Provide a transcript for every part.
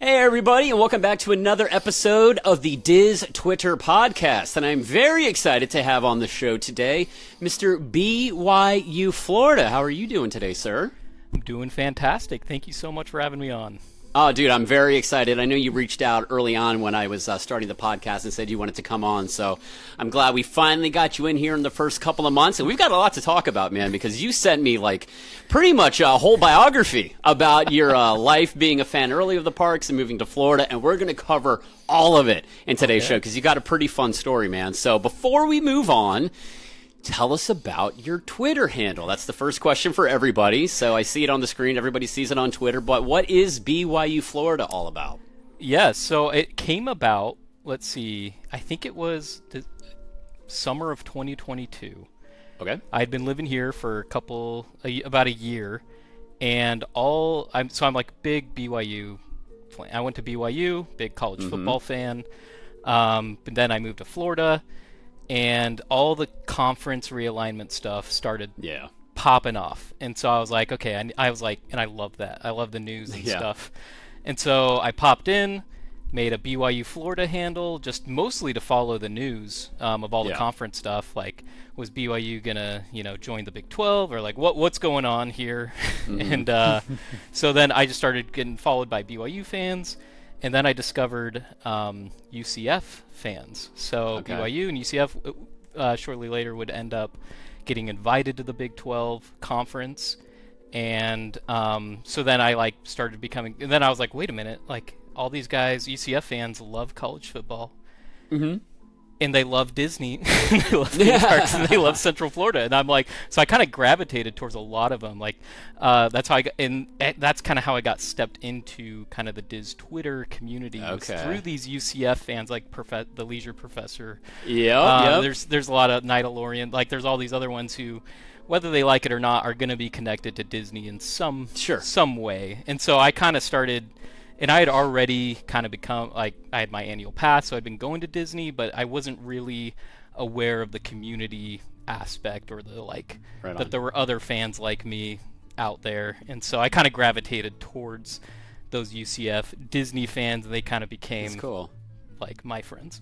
Hey everybody, and welcome back to another episode of the Diz Twitter podcast. And I'm very excited to have on the show today Mr. BYUFlorida. How are you doing today, sir? I'm doing fantastic. Thank you so much for having me on. Oh, dude, I'm very excited. I know you reached out early on when I was starting the podcast and said you wanted to come on, so I'm glad we finally got you in here in the first couple of months. And we've got a lot to talk about, man, because you sent me, pretty much a whole biography about your life being a fan early of the parks and moving to Florida, and we're going to cover all of it in today's show because you got a pretty fun story, man. So before we move on, tell us about your Twitter handle. That's the first question for everybody. So I see it on the screen. Everybody sees it on Twitter. But what is BYUFlorida all about? Yes, so it came about, let's see, I think it was the summer of 2022. Okay. I'd been living here for about a year, and I'm big BYU fan. I went to BYU, big college football fan. But then I moved to Florida, and all the conference realignment stuff started popping off. And so I was like, okay, and I love that. I love the news and stuff. And so I popped in, made a BYU Florida handle, just mostly to follow the news of all the conference stuff. Like, was BYU gonna, join the Big 12, or what's going on here? And so then I just started getting followed by BYU fans. And then I discovered UCF fans. So BYU and UCF shortly later would end up getting invited to the Big 12 conference. And so then I started becoming, and then I was like, wait a minute, all these guys, UCF fans, love college football. Mm-hmm. And they love Disney, they love theme parks, and they love Central Florida. And I'm like, so I kind of gravitated towards a lot of them. That's how that's kind of how I got stepped into kind of the Diz Twitter community was through these UCF fans, like the Leisure Professor. There's a lot of Nightalorian. There's all these other ones who, whether they like it or not, are going to be connected to Disney in some way. And so I kind of started. And I had already kind of become, I had my annual pass, so I'd been going to Disney, but I wasn't really aware of the community aspect or that there were other fans like me out there. And so I kind of gravitated towards those UCF Disney fans, and they kind of became my friends.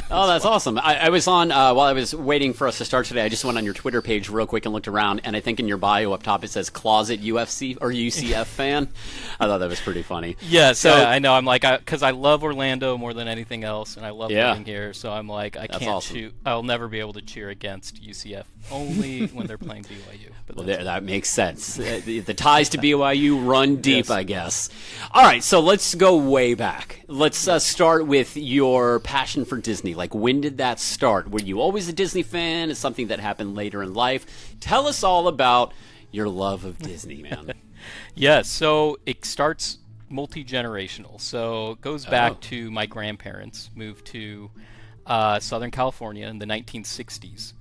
Oh, that's awesome. I was on, while I was waiting for us to start today, I just went on your Twitter page real quick and looked around, and I think in your bio up top it says closet UFC or UCF fan. I thought that was pretty funny. I know. I'm because I love Orlando more than anything else, and I love living here, so I'm I'll never be able to cheer against UCF, only when they're playing BYU. But that makes sense. The ties to BYU run deep, I guess. All right, so let's go way back. Let's start with your passion for Disney. When did that start? Were you always a Disney fan? Is something that happened later in life? Tell us all about your love of Disney, man. So it starts multi-generational. So it goes back to my grandparents moved to Southern California in the 1960s.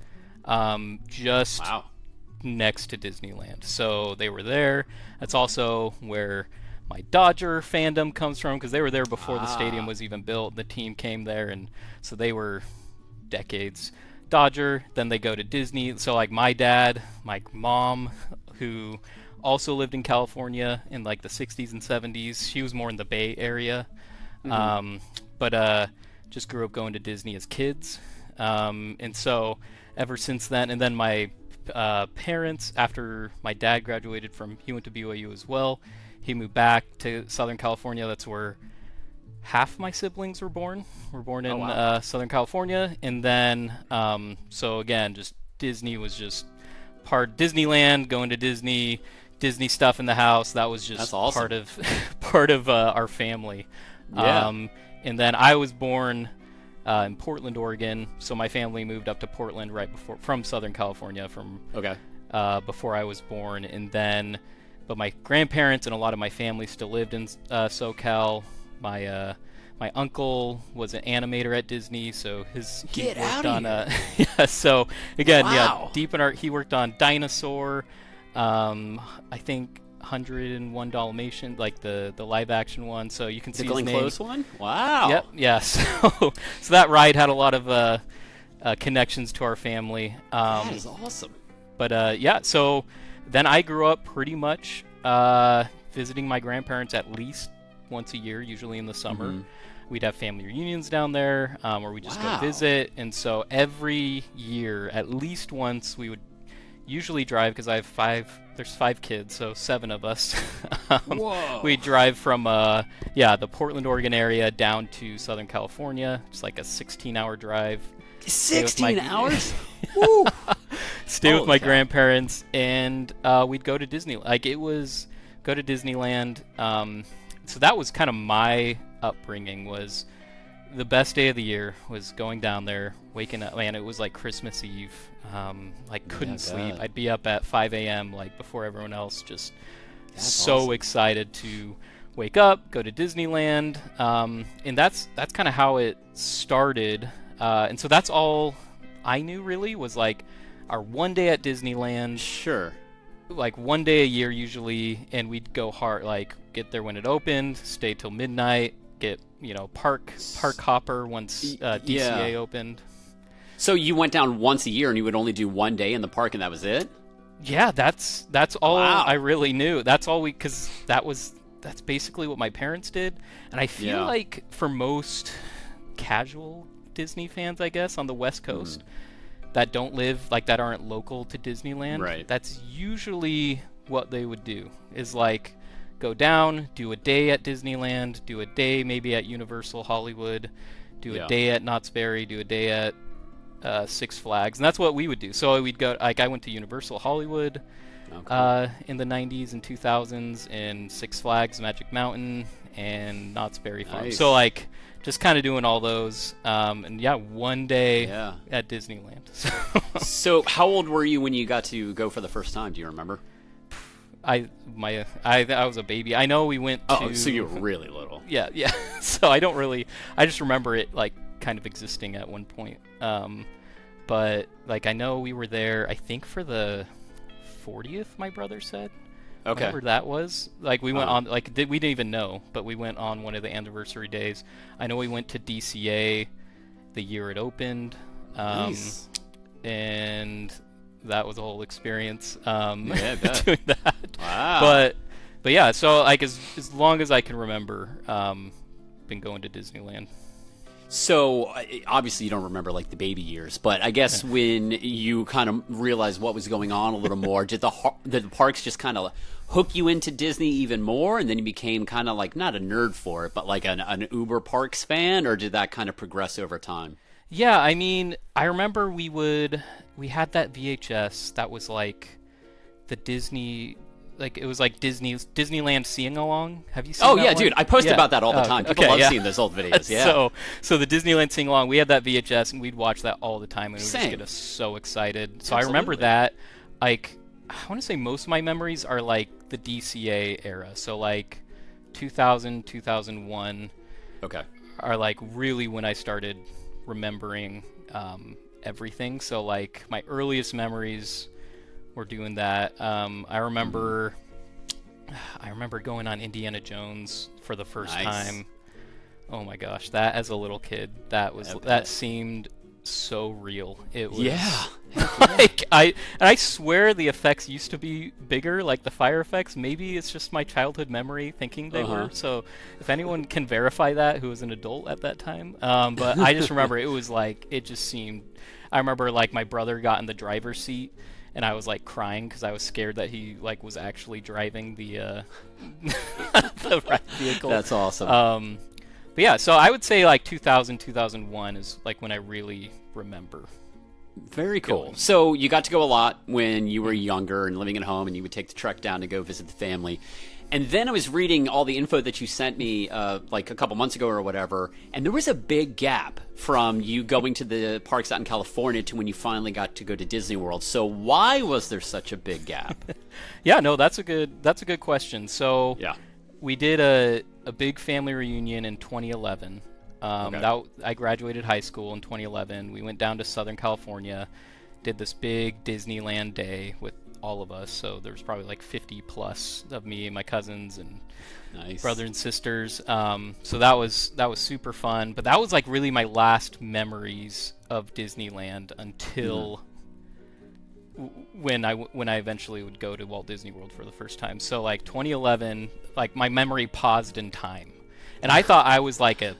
Next to Disneyland. So they were there. That's also where my Dodger fandom comes from, because they were there before the stadium was even built. The team came there, and so they were decades Dodger. Then they go to Disney. So my dad, my mom, who also lived in California in the 60s and 70s. She was more in the Bay Area, but just grew up going to Disney as kids. And so ever since then, and then my parents, after my dad graduated he went to BYU as well. He moved back to Southern California. That's where half my siblings were born. In Southern California. And then, so again, just Disney was just part Disneyland, going to Disney stuff in the house. That was just part of our family. And then I was born in Portland, Oregon. So my family moved up to Portland from Southern California before I was born. And then, but my grandparents and a lot of my family still lived in SoCal. My uncle was an animator at Disney, so he worked on so again, deep in art. He worked on Dinosaur, I think 101 Dalmatian, the live action one. So you can see the Glenn his name. Close one. Wow. Yep. Yeah. So that ride had a lot of connections to our family. That is awesome. But so then I grew up pretty much visiting my grandparents at least once a year, usually in the summer. Mm-hmm. We'd have family reunions down there, where we just Wow. go visit. And so every year, at least once, we would usually drive, because there's 5 kids, so 7 of us. Whoa. We drive from the Portland, Oregon area down to Southern California. It's like a 16-hour drive. 16 hours? Woo. Stay with my cow. grandparents, and we'd go to Disneyland. Go to Disneyland. So that was kind of my upbringing. Was the best day of the year was going down there, waking up. Man, it was like Christmas Eve. Couldn't sleep. I'd be up at 5 a.m. like before everyone else. Just so awesome. excited to wake up, go to Disneyland, and that's kind of how it started. And so that's all I knew really was like our one day at Disneyland. Sure. Like one day a year usually, and we'd go hard, like get there when it opened, stay till midnight, get park hopper once DCA opened. So you went down once a year, and you would only do one day in the park, and that was it? Yeah, that's all Wow. I really knew. That's all because that's basically what my parents did, and I feel like for most casual Disney fans, I guess, on the West Coast that don't live, like that aren't local to Disneyland, Right. that's usually what they would do, is like go down, do a day at Disneyland, do a day maybe at Universal Hollywood, do a day at Knott's Berry, do a day at Six Flags, and that's what we would do. So we'd go, like I went to Universal Hollywood in the 90s and 2000s, and Six Flags Magic Mountain and Knott's Berry Farm. Nice. So like just kind of doing all those, and one day Yeah. at Disneyland. So how old were you when you got to go for the first time? Do you remember? I was a baby. I know we went to. Oh, so you were really little. Yeah. So I just remember it like kind of existing at one point. But like I know we were there, I think for the 40th, my brother said. Okay. Whatever that was. Like we went on, we didn't even know, but we went on one of the anniversary days. I know we went to DCA the year it opened. Nice. And that was a whole experience, Yeah, I bet. doing that. Wow. But yeah, so like as long as I can remember, been going to Disneyland. So obviously you don't remember like the baby years, but I guess when you kind of realized what was going on a little more, did the parks just kind of hook you into Disney even more, and then you became kind of like not a nerd for it, but like an Uber Parks fan, or did that kind of progress over time? Yeah, I mean, I remember we had that VHS that was like the Disney. Like it was like Disneyland Seeing Along. Have you seen that one? Dude, I post about that all the time. People love yeah. seeing those old videos. Yeah. So the Disneyland Sing Along, we had that VHS and we'd watch that all the time, and it would just Same. get us so excited. So I Absolutely. remember that. Like I want to say most of my memories are like the DCA era. So like 2000, 2001 Okay. are like really when I started remembering everything. So like my earliest memories were doing that. I remember going on Indiana Jones for the first Nice. time. Oh my gosh, that as a little kid, that seemed so real. It was like I swear the effects used to be bigger, like the fire effects. Maybe it's just my childhood memory thinking they were. So if anyone can verify that, who was an adult at that time, but I just remember it was like it just seemed. I remember like my brother got in the driver's seat, and I was like crying because I was scared that he like was actually driving the the right vehicle. That's awesome. But yeah, so I would say like 2000, 2001 is like when I really remember. Very cool. So you got to go a lot when you were younger and living at home, and you would take the trek down to go visit the family. And then I was reading all the info that you sent me like a couple months ago or whatever, and there was a big gap from you going to the parks out in California to when you finally got to go to Disney World. So why was there such a big gap? Yeah, no, that's a good question. So Yeah. we did a big family reunion in 2011. I graduated high school in 2011. We went down to Southern California, did this big Disneyland day with all of us. So there was probably like 50 plus of me and my cousins and brothers and sisters. So that was super fun. But that was like really my last memories of Disneyland until when I eventually would go to Walt Disney World for the first time. So like 2011, like my memory paused in time. And I thought I was like a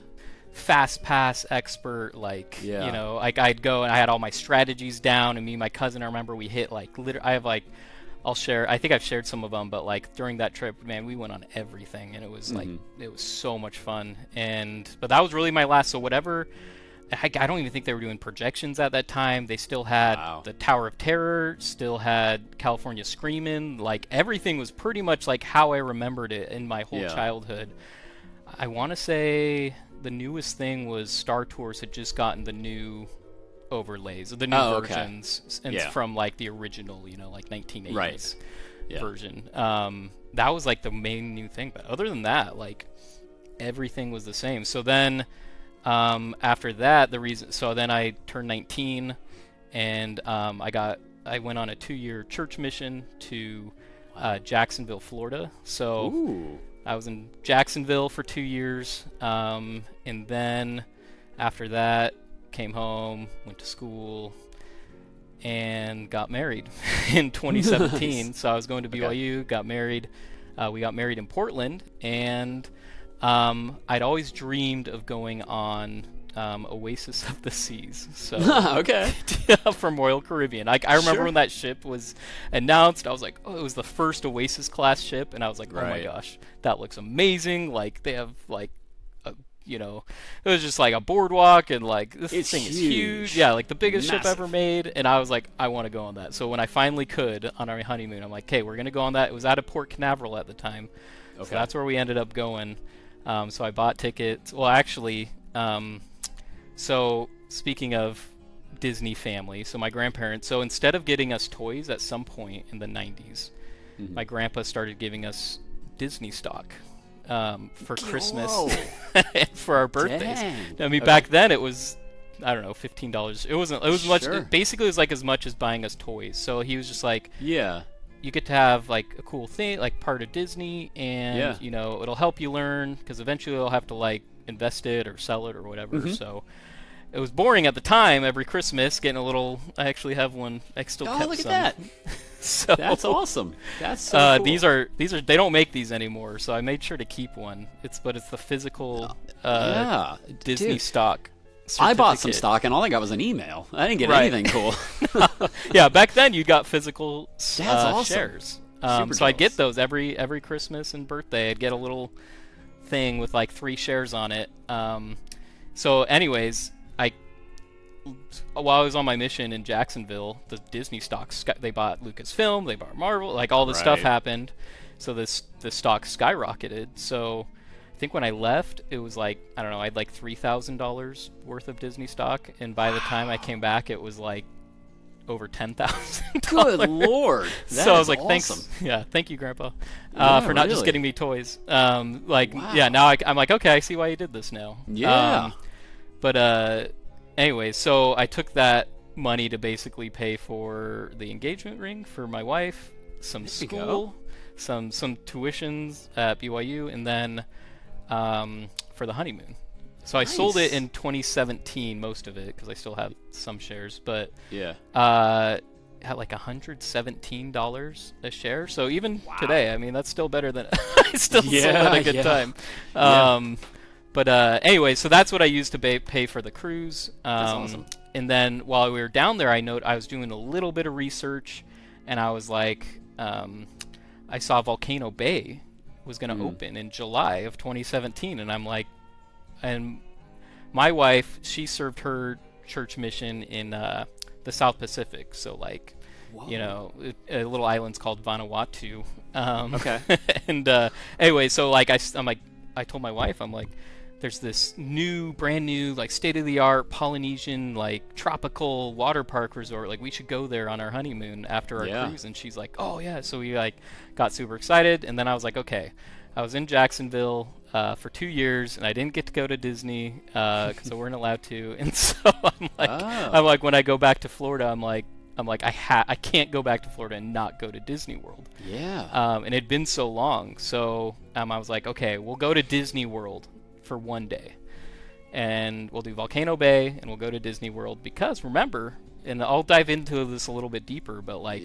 fast pass expert, like, Yeah. you know, like I'd go and I had all my strategies down, and me and my cousin, I remember we hit like I have like, I'll share, I think I've shared some of them, but like during that trip, man, we went on everything, and it was like, it was so much fun. But that was really my last, so whatever, I don't even think they were doing projections at that time. They still had the Tower of Terror, still had California Screamin', like everything was pretty much like how I remembered it in my whole childhood. I want to say the newest thing was Star Tours had just gotten the new overlays, the new versions, and from like the original, you know, like 1980s version. That was like the main new thing, but other than that, like everything was the same. So then after that, then I turned 19, and I went on a 2-year church mission to Jacksonville, Florida. So I was in Jacksonville for 2 years, and then after that, came home, went to school, and got married in 2017. Nice. So I was going to BYU, got married. We got married in Portland, and I'd always dreamed of going on Oasis of the Seas. So from Royal Caribbean. I remember when that ship was announced, I was like, oh, it was the first Oasis class ship, and I was like, oh my gosh, that looks amazing. Like they have like, you know, it was just like a boardwalk, and like this thing is huge. Yeah, like the biggest ship ever made, and I was like, I want to go on that. So when I finally could on our honeymoon, I'm like, okay, we're gonna go on that. It was out of Port Canaveral at the time, so that's where we ended up going. So I bought tickets. Well, actually, so speaking of Disney family, so my grandparents, so instead of getting us toys at some point in the 90s, my grandpa started giving us Disney stock for Christmas and for our birthdays. Dang. I mean, back then it was, I don't know, $15. It was much, basically it was like as much as buying us toys. So he was just like, you get to have like a cool thing, like part of Disney, and you know, it'll help you learn, because eventually you'll have to like invest it or sell it or whatever. So it was boring at the time. Every Christmas, getting a little. I actually have one. I still kept look some. At that. So that's awesome. That's so cool. These are they don't make these anymore, so I made sure to keep one. It's the physical Disney stock. I bought some stock, and all I got was an email. I didn't get anything cool. Yeah, back then you got physical awesome. shares. So I'd get those every Christmas and birthday. I'd get a little thing with like 3 shares on it. So anyways, while I was on my mission in Jacksonville, the Disney stocks, they bought Lucasfilm, they bought Marvel, like all this stuff happened. So the stock skyrocketed. So I think when I left, it was like, I don't know, I had like $3,000 worth of Disney stock, and by the time I came back, it was like over $10,000. Good Lord! So I was like, awesome. Thank you, Grandpa, for not just getting me toys. Now I'm like, okay, I see why you did this now. Anyway, so I took that money to basically pay for the engagement ring for my wife, some school, some tuitions at BYU, and then for the honeymoon. So I sold it in 2017, most of it, because I still have some shares, but had like $117 a share. So even today, I mean, that's still better than I still sold at a good time. But anyway, so that's what I used to pay for the cruise. That's awesome. And then while we were down there, I was doing a little bit of research, and I was like, I saw Volcano Bay was going to open in July of 2017, and I'm like, and my wife, she served her church mission in the South Pacific, so like, you know, a little island's called Vanuatu. And anyway, so like I told my wife, I'm like, there's this brand new, like state-of-the-art Polynesian, like tropical water park resort. Like we should go there on our honeymoon after our cruise. And she's like, oh yeah. So we like got super excited. And then I was like, okay, I was in Jacksonville for 2 years, and I didn't get to go to Disney because I weren't allowed to. And so I'm like, when I go back to Florida, I'm like, I can't go back to Florida and not go to Disney World. And it'd been so long. So I was like, okay, we'll go to Disney World for one day, and we'll do Volcano Bay, and we'll go to Disney World, because remember, and I'll dive into this a little bit deeper, but like,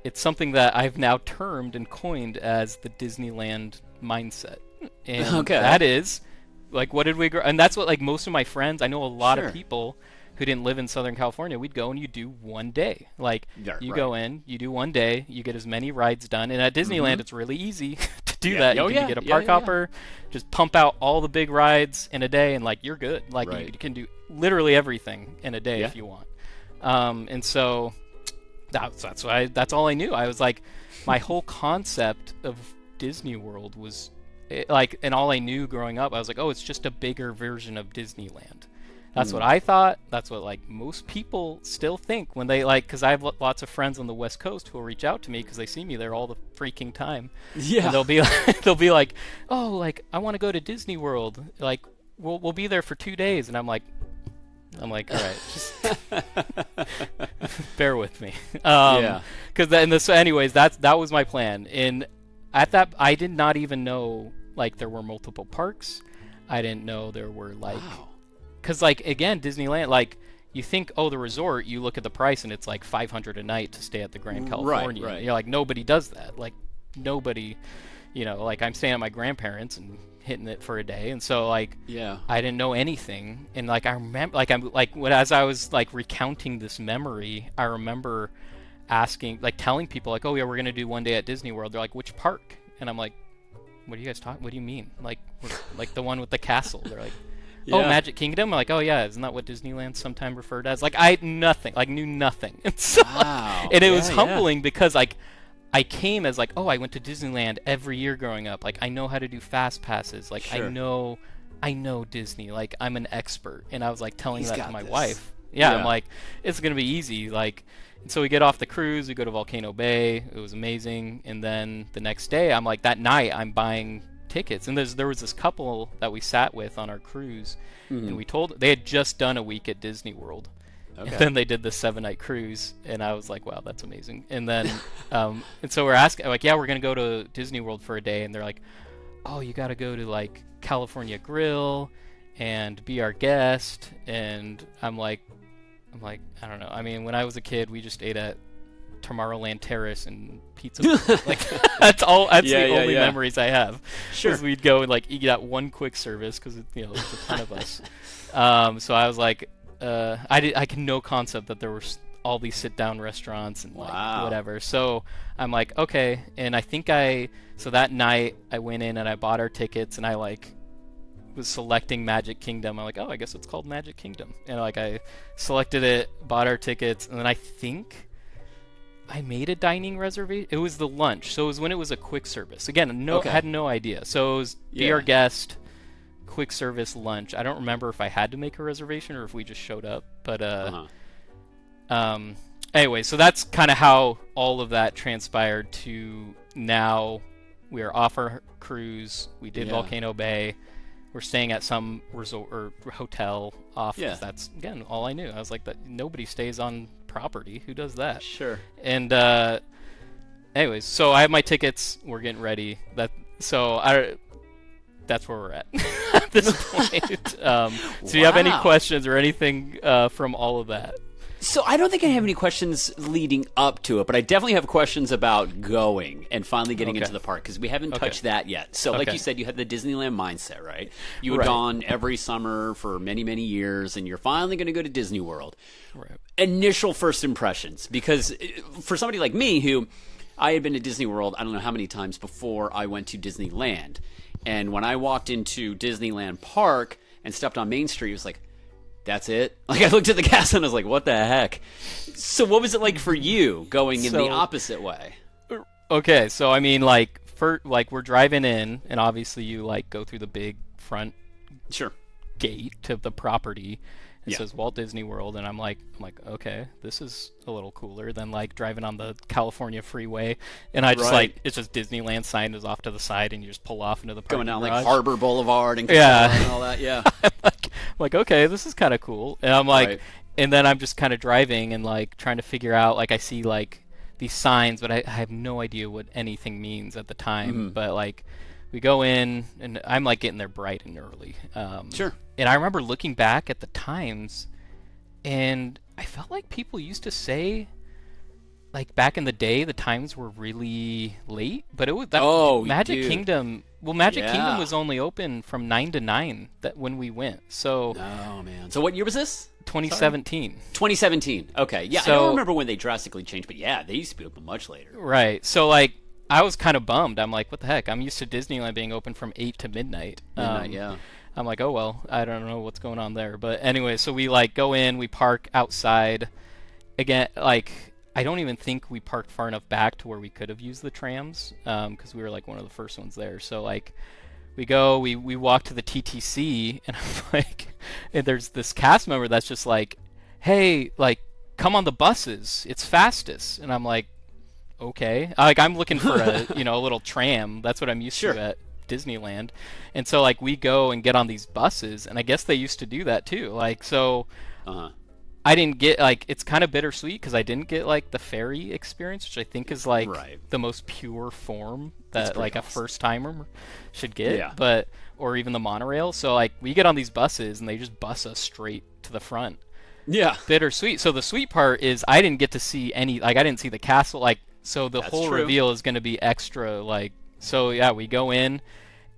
it's something that I've now termed and coined as the Disneyland mindset, and that is, like what did we grow? And that's what like most of my friends. I know a lot Sure. of people who didn't live in Southern California. We'd go and you do one day. Like Yeah, you right. go in, you do one day, you get as many rides done. And at Disneyland, it's really easy to do Yeah. that. Oh, You can yeah. get a Yeah, park yeah, yeah. hopper, just pump out all the big rides in a day, and like you're good. Like Right. you can do literally everything in a day Yeah. if you want. And so that's all I knew. I was like, my whole concept of Disney World was like, and all I knew growing up, I was like, oh, it's just a bigger version of Disneyland. That's what I thought. That's what like most people still think when they like, because I have lots of friends on the West Coast who will reach out to me because they see me there all the freaking time. Yeah. And they'll be like, oh, like I want to go to Disney World. Like we'll be there for 2 days, and I'm like, all right, just bear with me. Yeah. Because anyways, that was my plan. And at that, I did not even know like there were multiple parks. I didn't know there were like, Wow. because like again, Disneyland, like you think, oh, the resort, you look at the price and it's like $500 a night to stay at the Grand California. right. You're like, nobody does that. Like nobody, like I'm staying at my grandparents and hitting it for a day, and so like Yeah. I didn't know anything, and like I remember, like I'm like as I was like recounting this memory, I remember asking, like telling people, like, oh yeah, we're gonna do one day at Disney World. They're like, which park? And I'm like, what are you guys talking? What do you mean? Like, like the one with the castle? They're like, oh, Yeah. Magic Kingdom. I'm like, oh yeah, isn't that what Disneyland's sometimes referred as? Like I knew nothing, and so Wow. and it Yeah, was yeah. humbling because like I came as like, oh, I went to Disneyland every year growing up. Like I know how to do fast passes. Like Sure. I know Disney. Like I'm an expert. And I was like telling He's that got to my this. wife. Yeah, Yeah. I'm like, it's gonna be easy. Like, and so we get off the cruise. We go to Volcano Bay. It was amazing. And then the next day, I'm like, that night, I'm buying tickets. And there was this couple that we sat with on our cruise, and they had just done a week at Disney World. Okay. And then they did the 7-night cruise, and I was like, wow, that's amazing. And then, and so we're asking, like, yeah, we're going to go to Disney World for a day. And they're like, oh, you got to go to, like, California Grill and be our guest. And I'm like, I don't know. I mean, when I was a kid, we just ate at Tomorrowland Terrace and Pizza. Like, that's the only memories I have. Sure. Because we'd go and, like, eat at one quick service because, there's a ton of us. So I was like, I had no concept that there were all these sit-down restaurants and like Wow. whatever. So I'm like, okay. And I think so that night I went in and I bought our tickets, and I like was selecting Magic Kingdom. I'm like, oh, I guess it's called Magic Kingdom. And like I selected it, bought our tickets, and then I think I made a dining reservation. It was the lunch. So it was when it was a quick service. Again, Okay. I had no idea. So it was be Yeah. our guest, quick service lunch. I don't remember if I had to make a reservation or if we just showed up. But anyway, so that's kind of how all of that transpired to now. We are off our cruise. We did Yeah. Volcano Bay. We're staying at some resort or hotel off. 'Cause Yeah. that's again all I knew. I was like, that nobody stays on property. Who does that? Sure. And anyways, so I have my tickets. We're getting ready. That's where we're at at this point. So do you have any Wow. questions or anything from all of that? So I don't think I have any questions leading up to it, but I definitely have questions about going and finally getting Okay. into the park because we haven't Okay. touched that yet. So like Okay. you said, you had the Disneyland mindset, right? You had Right. gone every summer for many, many years, and you're finally going to go to Disney World. Right. Initial first impressions, because for somebody like me who I had been to Disney World, I don't know how many times before I went to Disneyland. And when I walked into Disneyland Park and stepped on Main Street, it was like, that's it? Like I looked at the cast and I was like, what the heck? So what was it like for you going in the opposite way? Okay, so I mean, like, we're driving in, and obviously you like go through the big front Sure. gate to the property. It Yeah. says Walt Disney World, and I'm like, okay, this is a little cooler than like driving on the California freeway. And I just Right. like, it's just Disneyland sign is off to the side, and you just pull off into the Going parking down like garage. Harbor Boulevard and Yeah. and all that, yeah. I'm like, okay, this is kind of cool. And I'm like, Right. and then I'm just kind of driving and like trying to figure out, like I see like these signs, but I have no idea what anything means at the time. But like we go in, and I'm like getting there bright and early. Sure. And I remember looking back at the times, and I felt like people used to say, like back in the day, the times were really late. But it was that Oh, Magic dude. Kingdom Well, Magic Yeah. Kingdom was only open from 9 to 9 when we went. So Oh man. So what year was this? 2017. 2017. Okay. Yeah, I So- don't remember when they drastically changed, but yeah, they used to be open much later. Right. So like I was kind of bummed. I'm like, what the heck? I'm used to Disneyland being open from 8 to midnight. Yeah. I'm like, oh well, I don't know what's going on there. But anyway, so we like go in, we park outside. Again, like I don't even think we parked far enough back to where we could have used the trams, because we were like one of the first ones there. So like we go, we walk to the TTC, and I'm like, and there's this cast member that's just like, hey, like come on the buses, it's fastest. And I'm like, okay, like I'm looking for a a little tram. That's what I'm used Sure. to at Disneyland. And so like we go and get on these buses, and I guess they used to do that too. Like so Uh-huh. I didn't get like it's kind of bittersweet because I didn't get like the ferry experience, which I think is like Right. the most pure form That's that pretty like a awesome. first timer should get. Yeah. But or even the monorail. So like we get on these buses and they just bus us straight to the front. Yeah. Bittersweet. So the sweet part is I didn't get to see any like I didn't see the castle like so the That's whole true. reveal is going to be extra like so yeah we go in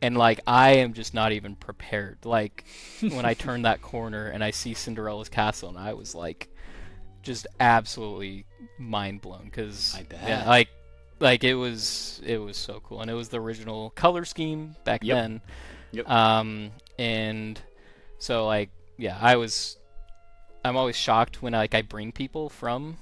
and like I am just not even prepared like when I turn that corner and I see Cinderella's castle and I was like just absolutely mind blown because I bet. yeah like it was so cool and it was the original color scheme back Yep. then. Yep. And so like yeah I'm always shocked when like I bring people from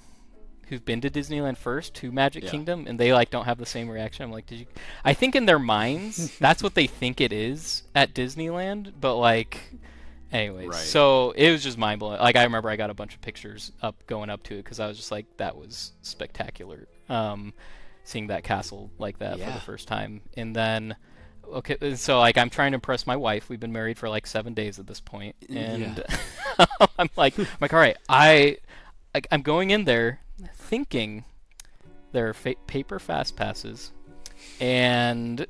who've been to Disneyland first to Magic Yeah. Kingdom and they like don't have the same reaction. I'm like, did you? I think in their minds that's what they think it is at Disneyland, but like, anyways. Right. So it was just mind blowing. Like I remember I got a bunch of pictures up going up to it because I was just like, that was spectacular. Seeing that castle like that for Yeah. the first time, and then. Okay, so like I'm trying to impress my wife. We've been married for like 7 days at this point, and I'm like, all right, I'm going in there thinking there are paper fast passes, and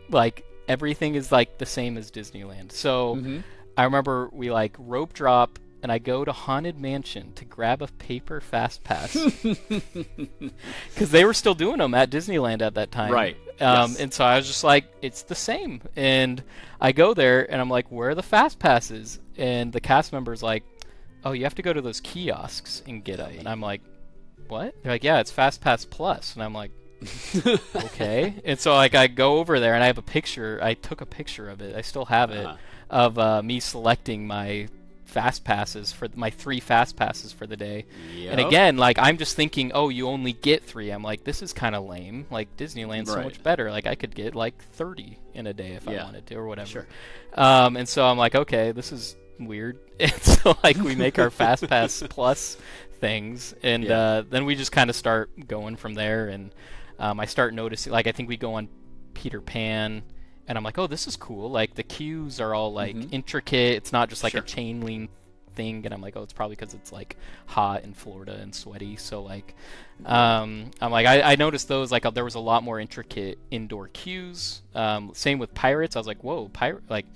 like everything is like the same as Disneyland. So Mhm. I remember we like rope drop, and I go to Haunted Mansion to grab a paper fast pass because they were still doing them at Disneyland at that time. Right. Yes. And so I was just like, it's the same. And I go there, and I'm like, where are the fast passes? And the cast member's like, oh, you have to go to those kiosks and get them. And I'm like, what? They're like, yeah, it's Fast Pass Plus. And I'm like, okay. And so like I go over there, and I have a picture. I took a picture of it. I still have it of me selecting my fast passes for my 3 fast passes for the day. Yep. And again, like I'm just thinking, oh, you only get 3. I'm like, this is kind of lame. Like Disneyland's so Right. much better. Like I could get like 30 in a day if I Yeah. wanted to or whatever. Sure. And so I'm like, okay, this is weird. And so like we make our fast pass plus things, and Yeah. then we just kind of start going from there. And I start noticing, like I think we go on Peter Pan. And I'm like, oh, this is cool. Like the queues are all like intricate. It's not just like Sure. a chain link thing. And I'm like, oh, it's probably because it's like hot in Florida and sweaty. So like, I'm like, I noticed those. Like there was a lot more intricate indoor queues. Same with Pirates. I was like, whoa, pirate. Like,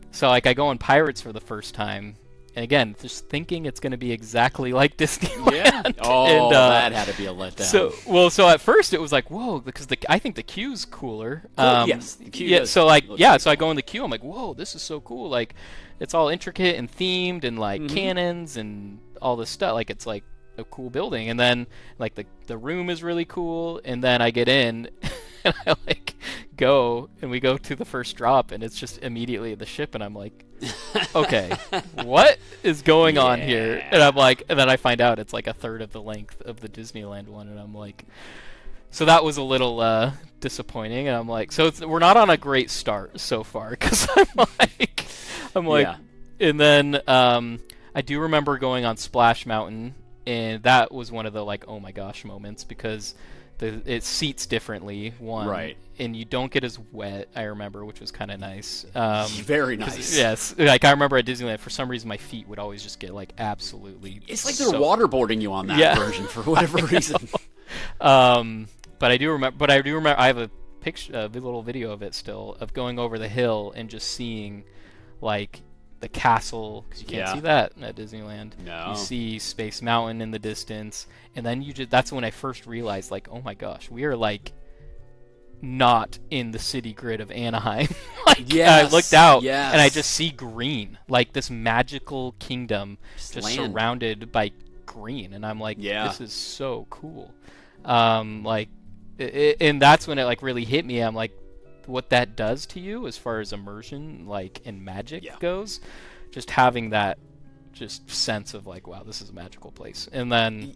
so like I go on Pirates for the first time. And again, just thinking it's going to be exactly like Disneyland. Yeah. Oh, And, that had to be a letdown. So at first it was like, whoa, because I think the queue's cooler. Yes, the queue yeah. does So like, look yeah. pretty So I go in the queue. I'm like, whoa, this is so cool. Like, it's all intricate and themed and like cannons and all this stuff. Like, it's like a cool building. And then like the room is really cool. And then I get in and I like go and we go to the first drop and it's just immediately at the ship and I'm like, okay, what is going on here? Yeah. And I'm like, and then I find out it's like a third of the length of the Disneyland one, and I'm like, so that was a little disappointing. And I'm like, so we're not on a great start so far because I'm like, Yeah. and then I do remember going on Splash Mountain, and that was one of the like, oh my gosh moments because it seats differently, one, Right. and you don't get as wet, I remember, which was kind of nice. Very nice. Yes, like I remember at Disneyland, for some reason my feet would always just get like absolutely. It's like they're waterboarding you on that Yeah. version for whatever reason. But I do remember. I have a picture, a little video of it still, of going over the hill and just seeing, like, the castle, because you can't Yeah. see that at Disneyland. No. You see Space Mountain in the distance, and then that's when I first realized, like, oh my gosh, we are like not in the city grid of Anaheim. Like, Yes, I looked out yes. and I just see green, like this magical kingdom just land. surrounded by green, and I'm like, Yeah. this is so cool. Like, and that's when it like really hit me. I'm like, what that does to you as far as immersion, like in magic goes, just having that just sense of like, wow, this is a magical place. And then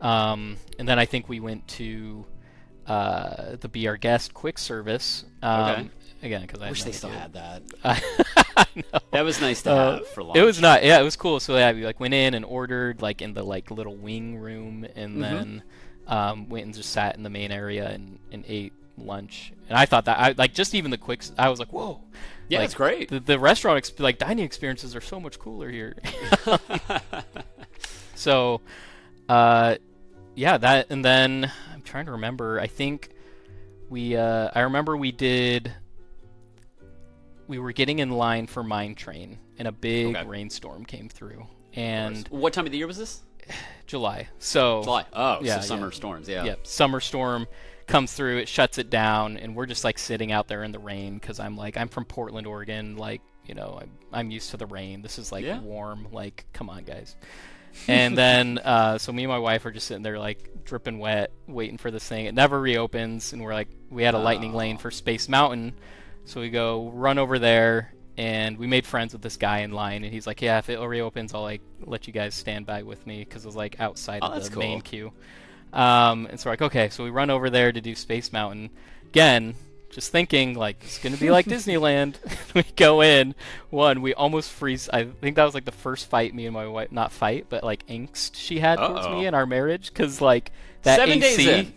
and then I think we went to the Be Our Guest quick service. Okay. Again, because I wish had they no still idea. had that. I know. That was nice to have for lunch. It was not. Yeah, it was cool. So yeah, we like went in and ordered like in the like little wing room, and then went and just sat in the main area and ate lunch. And I thought that I like just even the quick. I was like, whoa. Yeah, like, it's great. The restaurant like dining experiences are so much cooler here. So, yeah, that, and then I'm trying to remember. I think I remember we were getting in line for Mine Train, and a big rainstorm came through. And what time of the year was this? July. So July. Oh, yeah, so summer storms. Yeah. Yep. Summer storm comes through. It shuts it down, and we're just like sitting out there in the rain because I'm from Portland, Oregon. Like, you know, I'm used to the rain. This is like warm. Like, come on, guys. And then so me and my wife are just sitting there like dripping wet, waiting for this thing. It never reopens, and we're like, we had a lightning lane for Space Mountain. So we go run over there, and we made friends with this guy in line, and he's like, yeah, if it reopens, I'll like let you guys stand by with me, because it was like outside of the main queue. And so we're like, okay, so we run over there to do Space Mountain. Again, just thinking like it's gonna be like Disneyland. We go in, we almost freeze. I think that was like the first fight me and my wife, not fight, but like angst she had towards me in our marriage, because like that 7 AC, days in.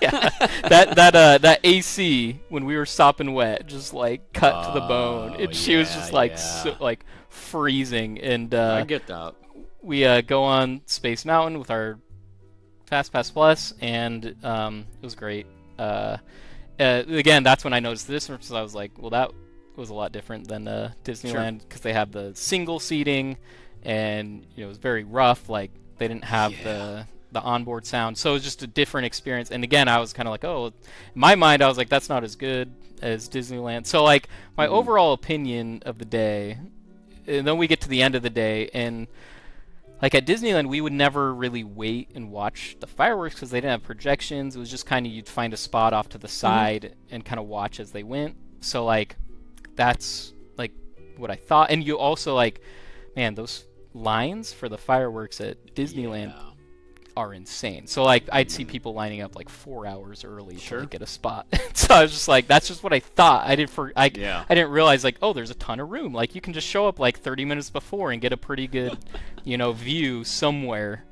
yeah, that AC when we were sopping wet just like cut to the bone, and she was just like so, like freezing. And I get that. We go on Space Mountain with our Fast Pass Plus, and it was great. Again, that's when I noticed the difference. I was like, well, that was a lot different than Disneyland, because they have the single seating, and you know, it was very rough. Like, they didn't have the onboard sound, so it was just a different experience. And again, I was kind of like, oh, in my mind, I was like, that's not as good as Disneyland. So like, my overall opinion of the day, and then we get to the end of the day, and like at Disneyland, we would never really wait and watch the fireworks because they didn't have projections. It was just kind of, you'd find a spot off to the side and kind of watch as they went. So like, that's like what I thought. And you also like, man, those lines for the fireworks at Disneyland are insane. So like, I'd see people lining up like 4 hours early to like, get a spot. So I was just like, that's just what I thought. I didn't realize like, oh, there's a ton of room. Like, you can just show up like 30 minutes before and get a pretty good, you know, view somewhere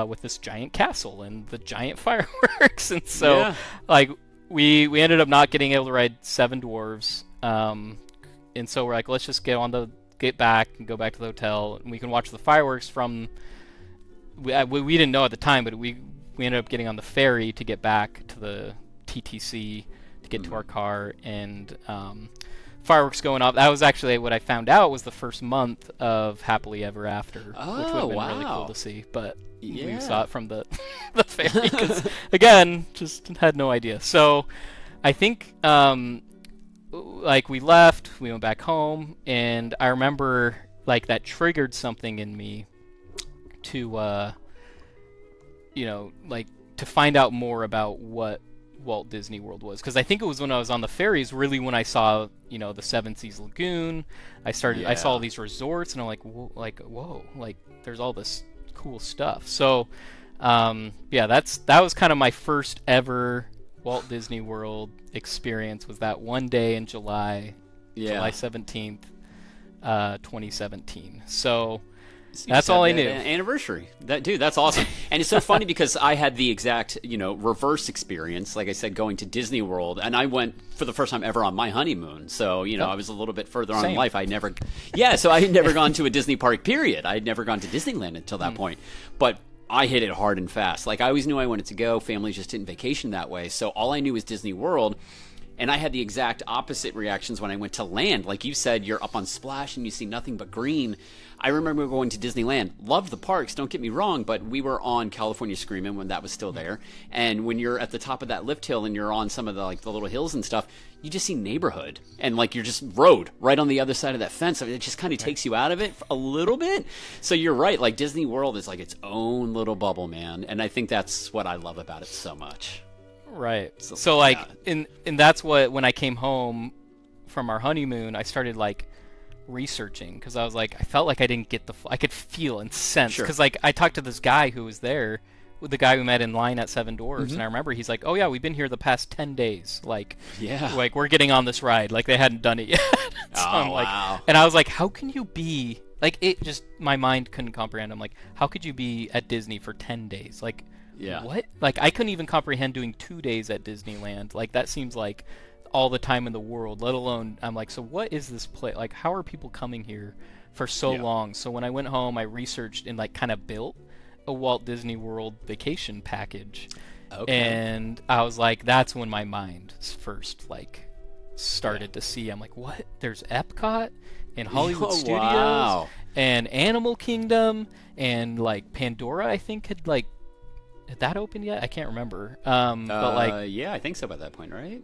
with this giant castle and the giant fireworks. And so like, we ended up not getting able to ride Seven Dwarves. And so we're like, let's just get back and go back to the hotel, and we can watch the fireworks from. We didn't know at the time, but we ended up getting on the ferry to get back to the TTC to get to our car, and fireworks going off. That was actually what I found out was the first month of Happily Ever After, which would have been really cool to see. But we saw it from the the ferry, because again, just had no idea. So I think like we left, we went back home, and I remember like that triggered something in me to you know, like to find out more about what Walt Disney World was, because I think it was when I was on the ferries really when I saw, you know, the Seven Seas Lagoon. I saw all these resorts, and I'm like, whoa, like there's all this cool stuff. So yeah, that was kind of my first ever Walt Disney World experience, was that one day in July 17th 2017. So that's all I knew. Anniversary. That's awesome. And it's so funny because I had the exact, you know, reverse experience. Like I said, going to Disney World, and I went for the first time ever on my honeymoon. So, you know, I was a little bit further on in life. So I had never gone to a Disney park, period. I had never gone to Disneyland until that point. But I hit it hard and fast. Like, I always knew I wanted to go. Families just didn't vacation that way. So all I knew was Disney World. And I had the exact opposite reactions when I went to land. Like you said, you're up on Splash and you see nothing but green. I remember going to Disneyland. Loved the parks, don't get me wrong, but we were on California Screamin' when that was still there. And when you're at the top of that lift hill and you're on some of the like the little hills and stuff, you just see neighborhood. And like you're just road right on the other side of that fence. It just kind of takes you out of it a little bit. So you're right. Like Disney World is like its own little bubble, man. And I think that's what I love about it so much. Right. So like, and that's what, when I came home from our honeymoon, I started like researching, because I was like, I felt like I didn't get I could feel and sense, because like I talked to this guy who was there, with the guy we met in line at Seven Dwarfs, and I remember he's like, oh yeah, we've been here the past 10 days, like we're getting on this ride, like they hadn't done it yet. So I'm like, wow. And I was like, how can you be like, it just, my mind couldn't comprehend. I'm like, how could you be at Disney for 10 days? Like, what? Like, I couldn't even comprehend doing 2 days at Disneyland. Like, that seems like all the time in the world, let alone, I'm like, so what is this place? Like, how are people coming here for so long? So when I went home, I researched and, like, kind of built a Walt Disney World vacation package. And I was like, that's when my mind first, like, started to see. I'm like, what? There's Epcot and Hollywood Studios and Animal Kingdom and, like, Pandora, I think, had that opened yet? I can't remember. But like, yeah, I think so by that point, right?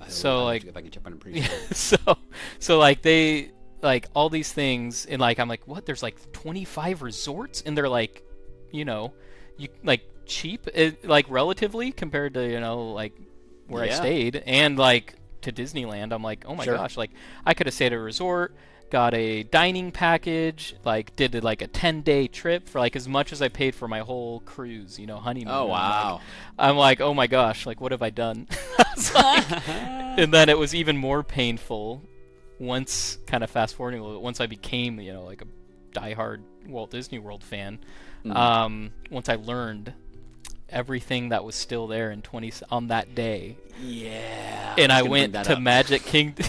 So like, if I can jump on a pretty so like they, like all these things, and like I'm like, what? There's like 25 resorts, and they're like, you know, you like cheap, like relatively compared to, you know, like where I stayed, and like to Disneyland. I'm like, oh my gosh, like I could have stayed at a resort, got a dining package, like did like a 10-day trip for like as much as I paid for my whole cruise, you know, honeymoon. Oh wow. I'm like, oh my gosh, like what have I done? Like, and then it was even more painful once, kind of fast forwarding a little bit, once I became, you know, like a diehard Walt Disney World fan. Once I learned everything that was still there on that day. Yeah. And I went to Magic Kingdom.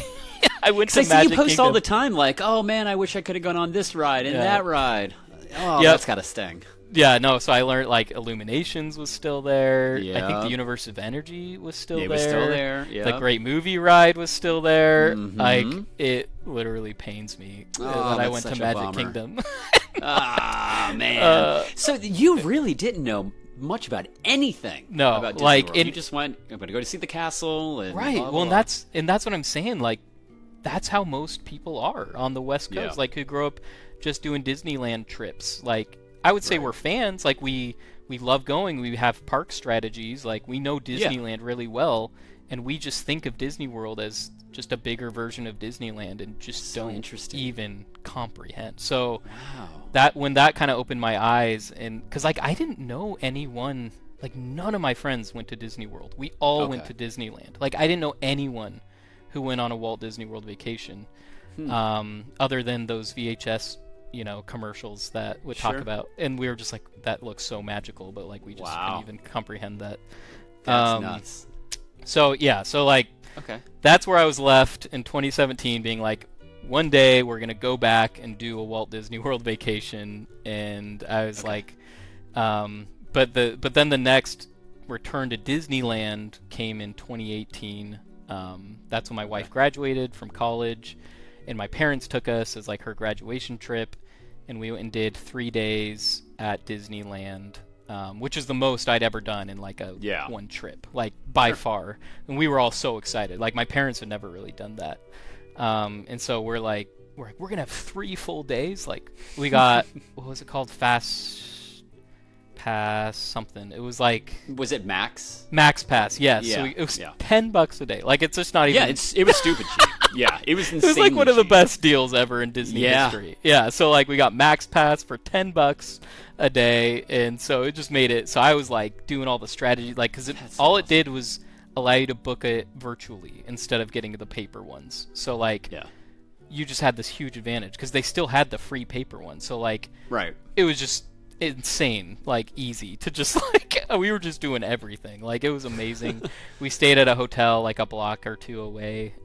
I went to Magic Kingdom. I see you post all the time, like, oh man, I wish I could have gone on this ride and that ride. Oh, that's gotta sting. Yeah, no, so I learned, like, Illuminations was still there. I think the Universe of Energy was still there. It was still there, The Great Movie Ride was still there. Like, it literally pains me that I went to Magic Kingdom. Ah, man. So you really didn't know much about anything about Disney World. You just went, I'm going to go to see the castle. And blah, blah, well, blah. And that's what I'm saying, like, that's how most people are on the West Coast, like, who grew up just doing Disneyland trips. Like, I would say we're fans. Like, we love going. We have park strategies. Like, we know Disneyland really well, and we just think of Disney World as just a bigger version of Disneyland, and just don't even comprehend. So that when that kind of opened my eyes, and because like I didn't know anyone, like none of my friends went to Disney World. We all went to Disneyland. Like, I didn't know anyone who went on a Walt Disney World vacation, other than those VHS, you know, commercials that would talk about, and we were just like, that looks so magical, but like we just couldn't even comprehend that. That's nuts. So yeah, so like, that's where I was left in 2017, being like, one day we're gonna go back and do a Walt Disney World vacation, and I was like, but then the next return to Disneyland came in 2018. That's when my wife graduated from college, and my parents took us as like her graduation trip, and we went and did 3 days at Disneyland, which is the most I'd ever done in like a one trip, like by far. And we were all so excited. Like, my parents had never really done that, and so we're gonna have 3 full days. Like, we got what was it called? Fast Pass something. It was like, was it Max Pass? Yes. So it was $10 a day. Like, it's just not even. Yeah, it was stupid cheap. Yeah, it was insane. It was like one of the best deals ever in Disney history. Yeah, so like we got Max Pass for $10 a day, and so it just made it. So I was like doing all the strategy, like, because all it did was allow you to book it virtually instead of getting the paper ones. So like, you just had this huge advantage because they still had the free paper ones. So like, it was just insane, like easy to just like, we were just doing everything. Like, it was amazing. We stayed at a hotel like a block or two away.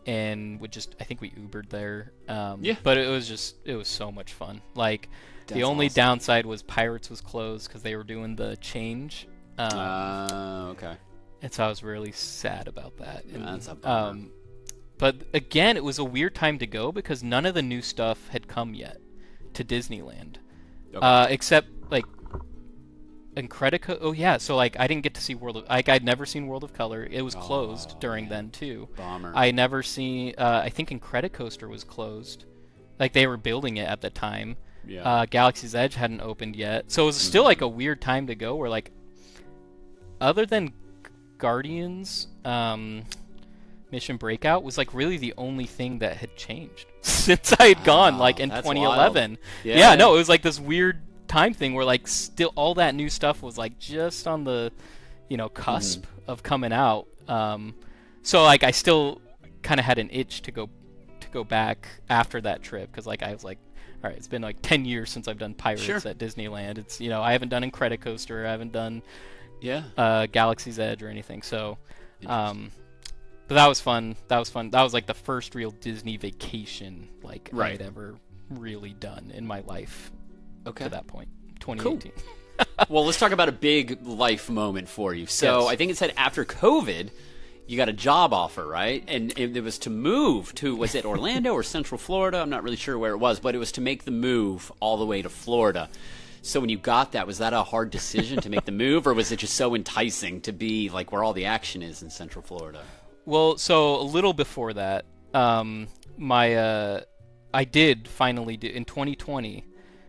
And I think we Ubered there. But it was so much fun. Like, the only downside was Pirates was closed because they were doing the change. And so I was really sad about that. Yeah, And, that's a bummer. but again, it was a weird time to go because none of the new stuff had come yet to Disneyland. Okay. Except, like, Incredico. Oh, yeah, so, like, I didn't get to see I'd never seen World of Color. It was closed during then, too. Bummer. I never seen, I think Incredicoaster was closed. Like, they were building it at the time. Yeah. Galaxy's Edge hadn't opened yet. So it was still, like, a weird time to go where, like, other than Guardians, Mission Breakout was like really the only thing that had changed since I had gone, like in that's 2011. wild. Yeah, no, it was like this weird time thing where like still all that new stuff was like just on the, cusp of coming out. So like I still kind of had an itch to go back after that trip because like I was like, all right, it's been like 10 years since I've done Pirates at Disneyland. It's I haven't done Incredicoaster, I haven't done Galaxy's Edge or anything. So, but that was fun. That was like the first real Disney vacation like I had ever really done in my life. To that point, 2018. Cool. Well, let's talk about a big life moment for you. So I think it said after COVID, you got a job offer, right? And it was to move to, was it Orlando or Central Florida? I'm not really sure where it was, but it was to make the move all the way to Florida. So when you got that, was that a hard decision to make the move, or was it just so enticing to be like where all the action is in Central Florida? Well, so a little before that, I did finally do in 2020.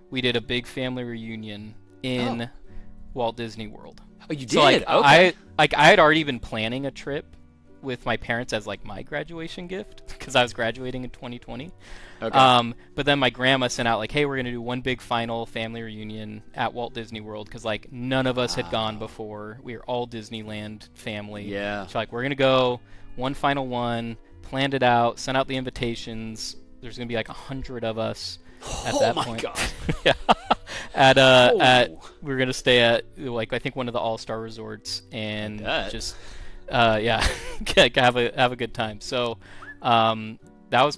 We did a big family reunion in Walt Disney World. Oh, you did? So, like, okay. I had already been planning a trip with my parents as like my graduation gift because I was graduating in 2020. Okay. But then my grandma sent out like, hey, we're gonna do one big final family reunion at Walt Disney World because like none of us had gone before. We were all Disneyland family. Yeah. So like we're gonna go one final one. Planned it out. Sent out the invitations. There's gonna be like 100 of us at that point. Oh my god. Yeah. We were gonna stay at like I think one of the all-star resorts and just have a good time. So that was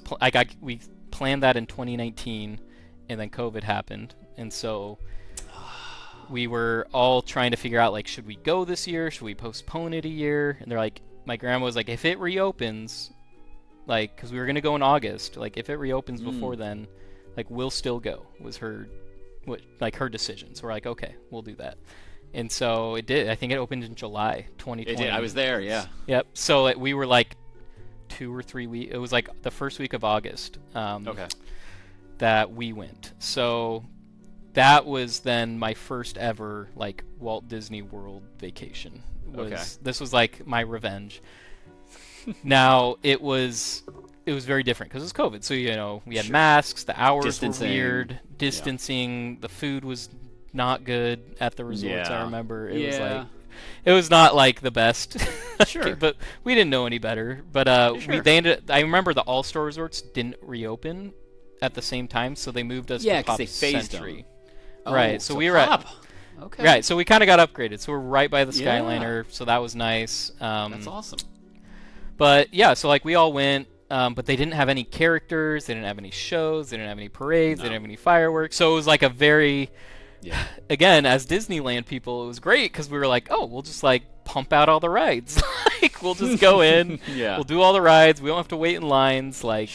we planned that in 2019 and then COVID happened, and so we were all trying to figure out like should we go this year, should we postpone it a year, and they're like, my grandma was like, if it reopens, like because we were gonna go in August, like if it reopens before then, like we'll still go, was her decision. So we're like, okay, we'll do that. And so it did. I think it opened in July 2020. It did. I was there, yeah. Yep. So we were like 2 or 3 weeks. It was like the first week of August that we went. So that was then my first ever like Walt Disney World vacation. This was like my revenge. Now it was very different because it was COVID. So we had masks, the hours were weird, distancing, the food was not good at the resorts. I remember it was like it was not like the best. Sure. But we didn't know any better. But I remember the all-star resorts didn't reopen at the same time, so they moved us to Pop Century. Right. So we were at right, so we kind of got upgraded. So we're right by the Skyliner, so that was nice. That's awesome. But yeah, so like we all went, but they didn't have any characters, they didn't have any shows, they didn't have any parades, they didn't have any fireworks. So it was like a very again, as Disneyland people, it was great because we were like, oh, we'll just like pump out all the rides. Like we'll just go in, we'll do all the rides, we don't have to wait in lines, like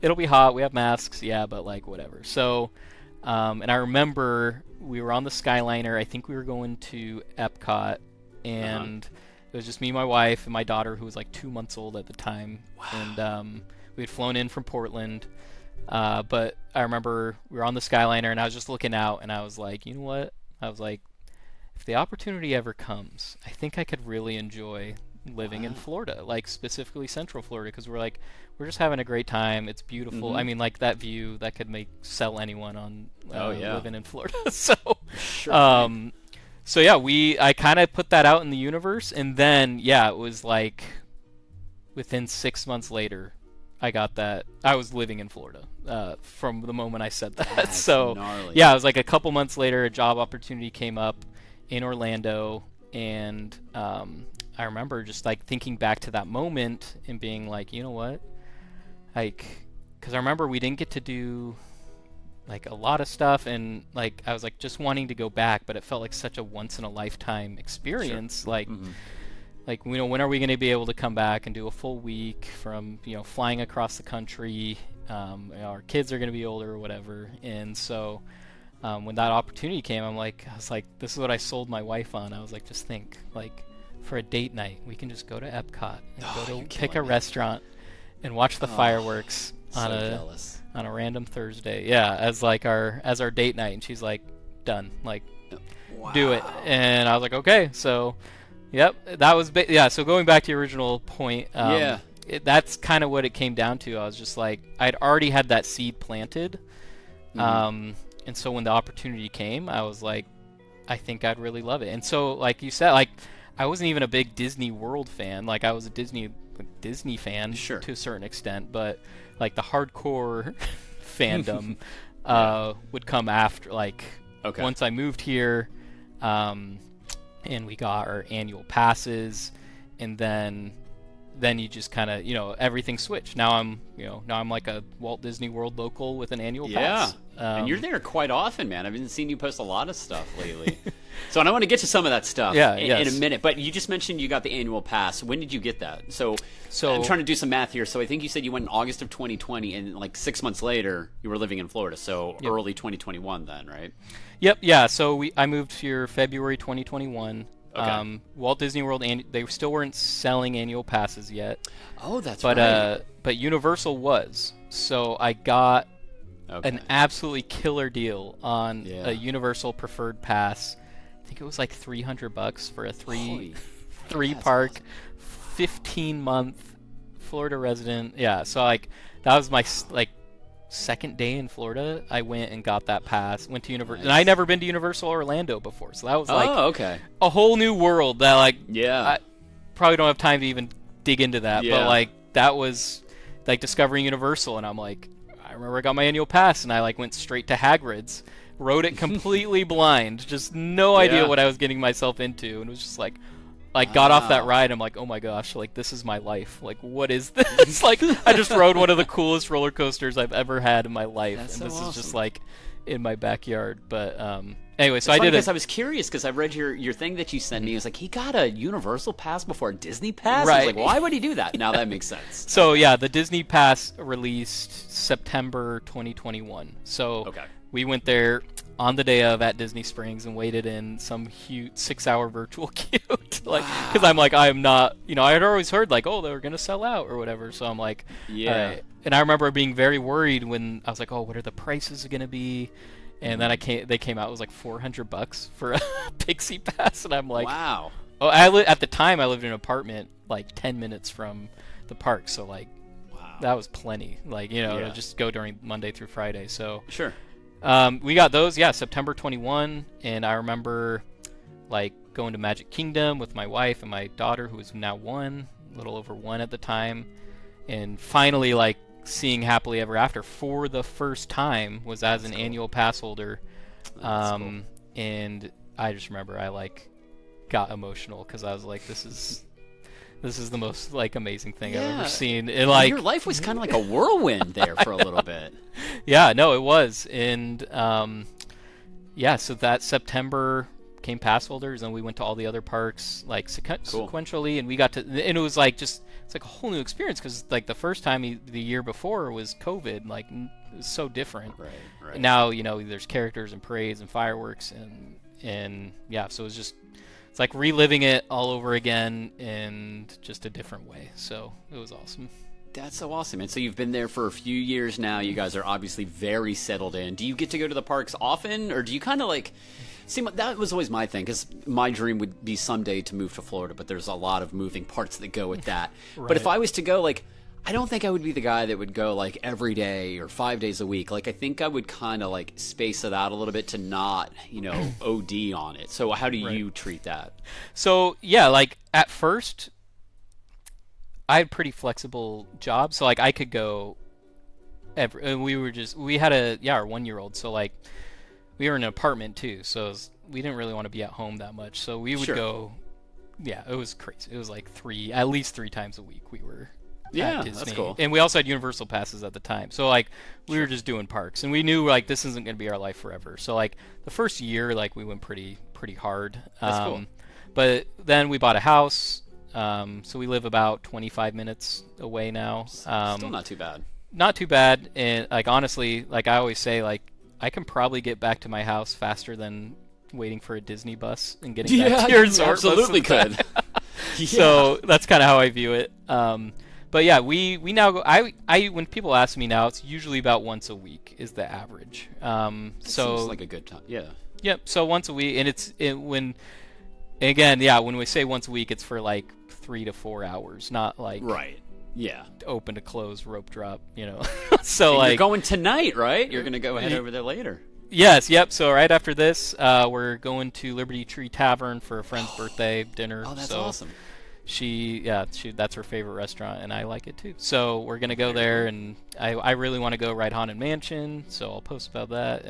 it'll be hot, we have masks, but like whatever. So and I remember we were on the Skyliner, I think we were going to Epcot, and it was just me, my wife, and my daughter, who was like 2 months old at the time. Wow. And we had flown in from Portland. But I remember we were on the Skyliner, and I was just looking out, and I was like, you know what? I was like, if the opportunity ever comes, I think I could really enjoy living in Florida, like specifically Central Florida, because we're just having a great time. It's beautiful. I mean, like that view, that could sell anyone on living in Florida. So, So yeah, I kind of put that out in the universe, and then it was like within 6 months later, I got that. I was living in Florida from the moment I said that. That's so gnarly. Yeah, it was like a couple months later, a job opportunity came up in Orlando, and I remember just like thinking back to that moment and being like, you know what, like, because I remember we didn't get to do like a lot of stuff, and like I was like just wanting to go back, but it felt like such a once in a lifetime experience. Like like, when are we going to be able to come back and do a full week from, flying across the country? Our kids are going to be older or whatever. And so when that opportunity came, I was like, this is what I sold my wife on. I was like, just think, like, for a date night, we can just go to Epcot and pick a restaurant and watch the fireworks on a random Thursday. Yeah, as our date night. And she's like, done. Like, do it. And I was like, okay. So, yep, that was so going back to your original point, that's kind of what it came down to. I was just like, I'd already had that seed planted. And so when the opportunity came, I was like, I think I'd really love it. And so, like you said, like, I wasn't even a big Disney World fan. Like, I was a Disney fan to a certain extent, but like the hardcore fandom would come after. Like, once I moved here, and we got our annual passes, and then you just kind of, everything switched. Now I'm like a Walt Disney World local with an annual pass. And you're there quite often, man. I've been seeing you post a lot of stuff lately. So I want to get to some of that stuff in a minute. But you just mentioned you got the annual pass. When did you get that? So I'm trying to do some math here. So I think you said you went in August of 2020, and like 6 months later, you were living in Florida. So early 2021 then, right? Yep, yeah. So I moved here February 2021. Okay. Walt Disney World, they still weren't selling annual passes yet. Oh, that's right. But Universal was. So I got an absolutely killer deal on a Universal Preferred Pass. I think it was like $300 for a three park, awesome. 15-month Florida resident. Yeah, so like that was my second day in Florida. I went and got that pass. Went to Universal, and I'd never been to Universal Orlando before, so that was like a whole new world. That I probably don't have time to even dig into that, but like that was like discovering Universal, and I'm like, I remember I got my annual pass, and I like went straight to Hagrid's, rode it completely blind, just no idea what I was getting myself into, and it was just like got off that ride. I'm like, oh my gosh, like this is my life. Like, what is this? Like, I just rode one of the coolest roller coasters I've ever had in my life, and this is just like in my backyard. But anyway, so I did it because I was curious because I read your thing that you sent me. It was like he got a Universal pass before a Disney pass. Right. I was like, why would he do that? Now that makes sense. So yeah, the Disney pass released September 2021. So we went there on the day of at Disney Springs and waited in some huge 6-hour virtual queue. Because I'm like, I am not, I had always heard like, oh, they were going to sell out or whatever. So I'm like, all right. And I remember being very worried when I was like, oh, what are the prices going to be? And then they came out, it was like $400 for a Pixie Pass. And I'm like, wow. Oh, at the time I lived in an apartment like 10 minutes from the park. So like, that was plenty. Like, to just go during Monday through Friday. So sure. We got those, September 21, and I remember like going to Magic Kingdom with my wife and my daughter, who was now a little over 1 at the time, and finally like seeing Happily Ever After for the first time was as an annual pass holder. Cool. And I just remember I like got emotional because I was like, this is the most like amazing thing I've ever seen. And like your life was kind of like a whirlwind there for a little bit. Yeah, no, it was. And so that September came pass holders, and we went to all the other parks like sequentially, and we got to, and it was like it's like a whole new experience because like the first time the year before was COVID, like it was so different. Right. Now there's characters and parades and fireworks and so it's like reliving it all over again in just a different way. So it was awesome. That's so awesome. And so you've been there for a few years now. You guys are obviously very settled in. Do you get to go to the parks often, or do you kind of like... See, that was always my thing, because my dream would be someday to move to Florida, but there's a lot of moving parts that go with that. Right. But if I was to go, like, I don't think I would be the guy that would go, like, every day or 5 days a week. Like, I think I would kind of, like, space it out a little bit to not, OD on it. So how do you treat that? So, yeah, like, at first, I had a pretty flexible job. So, like, I could go we had our 1-year-old. So, like, we were in an apartment, too. So we didn't really want to be at home that much. So we would go, it was crazy. It was, like, at least three times a week we were at Disney. That's cool. And we also had Universal passes at the time. So, like, we were just doing parks. And we knew, like, this isn't going to be our life forever. So, like, the first year, like, we went pretty hard. That's cool. But then we bought a house. So we live about 25 minutes away now. Still not too bad. Not too bad. And like honestly, like I always say, like I can probably get back to my house faster than waiting for a Disney bus and getting back to your resort. Absolutely could. So that's kind of how I view it. But yeah, we now go. I when people ask me now, it's usually about once a week is the average. So seems like a good time. Yeah. Yep. So once a week, and when we say once a week, it's for like 3 to 4 hours, not like right. Yeah. Open to close, rope drop. So and like you're going tonight, right? You're gonna go head over there later. Yes. Yep. So right after this, we're going to Liberty Tree Tavern for a friend's birthday dinner. Oh, that's so awesome. That's her favorite restaurant, and I like it too. So we're gonna go there, and I really want to go ride Haunted Mansion, so I'll post about that.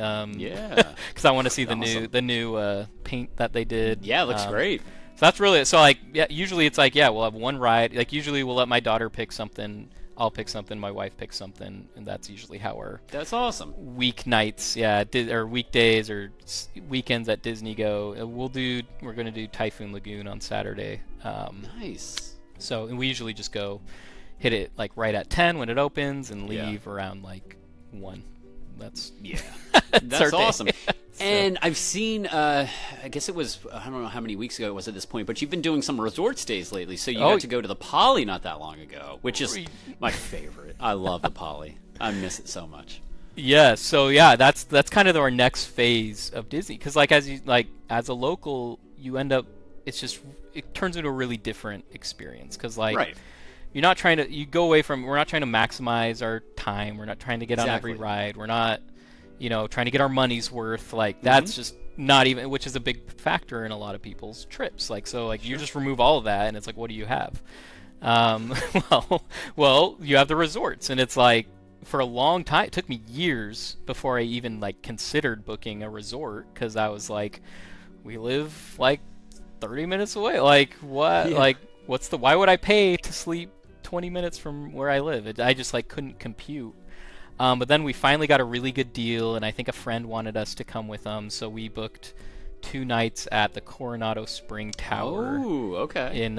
Because I want to see the new paint that they did. Yeah, it looks great. So that's really so like usually it's like we'll have one ride. Like usually we'll let my daughter pick something, I'll pick something, my wife picks something, and that's usually how our that's awesome weeknights or weekdays or weekends at Disney go. We're gonna do Typhoon Lagoon on Saturday. Nice. So and we usually just go hit it like right at 10 when it opens and leave around like 1. That's that's awesome. So. And I've seen, I guess it was, I don't know how many weeks ago it was at this point, but you've been doing some resort stays lately. So you got to go to the Poly not that long ago, which is my favorite. I love the Poly. I miss it so much. Yeah. So that's kind of our next phase of Disney, because as a local, you end up it turns into a really different experience because you're not trying to we're not trying to maximize our time. We're not trying to get on every ride. We're not trying to get our money's worth. Like that's just not even, which is a big factor in a lot of people's trips. You just remove all of that and it's like, what do you have? Well, you have the resorts, and it's like for a long time, it took me years before I even considered booking a resort, because I was like, we live 30 minutes away. Like what? Yeah. Like why would I pay to sleep 20 minutes from where I live? I just couldn't compute. But then we finally got a really good deal, and I think a friend wanted us to come with them, so we booked 2 nights at the Coronado Spring Tower. Oh, okay. In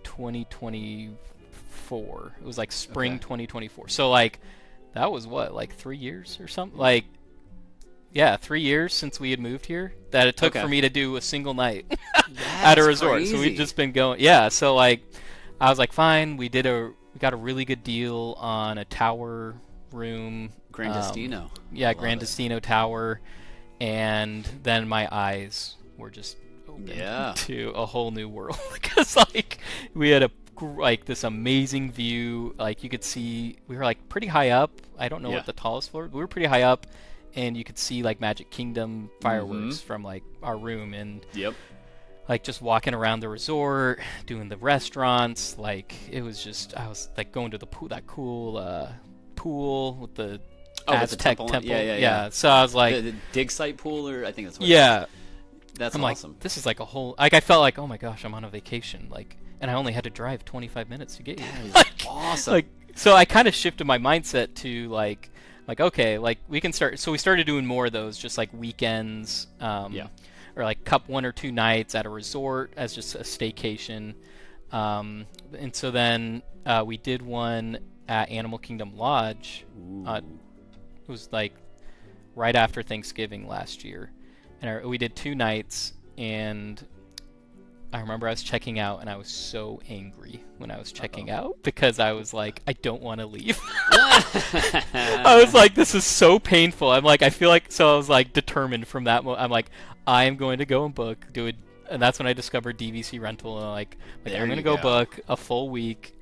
2024. It was spring 2024. So that was what 3 years or something. 3 years since we had moved here that it took for me to do a single night at a resort. Crazy. So we've just been going. Yeah. So I was like, fine. We got a really good deal on a tower room. Grandestino. Grandestino Tower. And then my eyes were just open to a whole new world, because we had this amazing view. You could see, we were pretty high up. I don't know what the tallest floor, but we were pretty high up, and you could see Magic Kingdom fireworks from our room, and just walking around the resort, doing the restaurants. It was just, I was going to the pool, that cool pool with the Aztec temple. Yeah. So I was the dig site pool, or I think that's what. Yeah. That's I'm awesome. This is a whole. I felt like, oh my gosh, I'm on a vacation. And I only had to drive 25 minutes to get here. That is awesome. So I kind of shifted my mindset to okay, we can start. So we started doing more of those, just weekends, or 1 or 2 nights at a resort as just a staycation. And so then we did one at Animal Kingdom Lodge. It was right after Thanksgiving last year, and we did 2 nights. And I remember I was checking out, and I was so angry when I was checking out, because I was like, I don't want to leave. I was like, this is so painful. I'm I feel so I was determined from that moment. I'm I am going to go and do it. And that's when I discovered DVC rental. And I'm going to go book a full week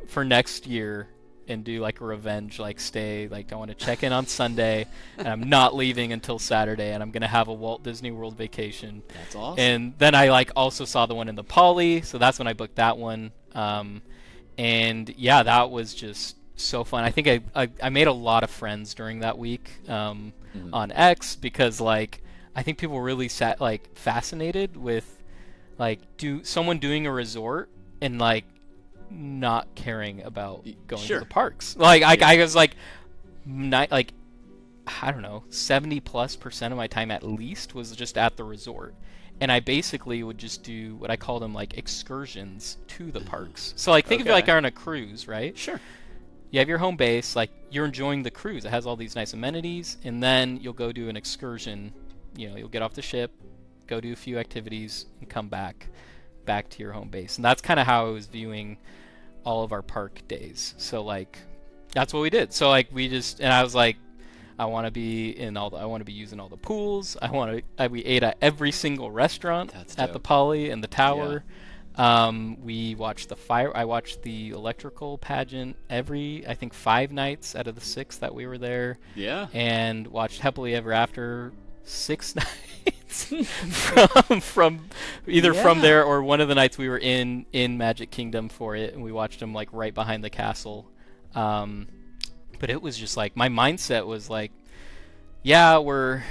for next year and do a revenge stay. I want to check in on Sunday, and I'm not leaving until Saturday, and I'm gonna have a Walt Disney World vacation. That's awesome. And then I also saw the one in the Poly, so that's when I booked that one. And that was just so fun. I think I made a lot of friends during that week on X, because I think people were really fascinated with someone doing a resort and not caring about going to the parks. I was I don't know, 70+% of my time at least was just at the resort. and I basically would just do what I call them like excursions to the parks. So like think of it like on a cruise, right? Sure. You have your home base, like you're enjoying the cruise. It has all these nice amenities, and then you'll go do an excursion. You know, you'll get off the ship, go do a few activities, and come back to your home base. And that's kind of how I was viewing all of our park days. So like that's what we did. So like and I was like, I want to be using all the pools. We ate at every single restaurant at the Poly and the Tower. We watched I watched the electrical pageant I think 5 nights out of the 6 that we were there. Yeah. And watched Happily Ever After 6 nights from there or one of the nights we were in Magic Kingdom for it, and we watched them like right behind the castle. But it was just like my mindset was like, yeah, we're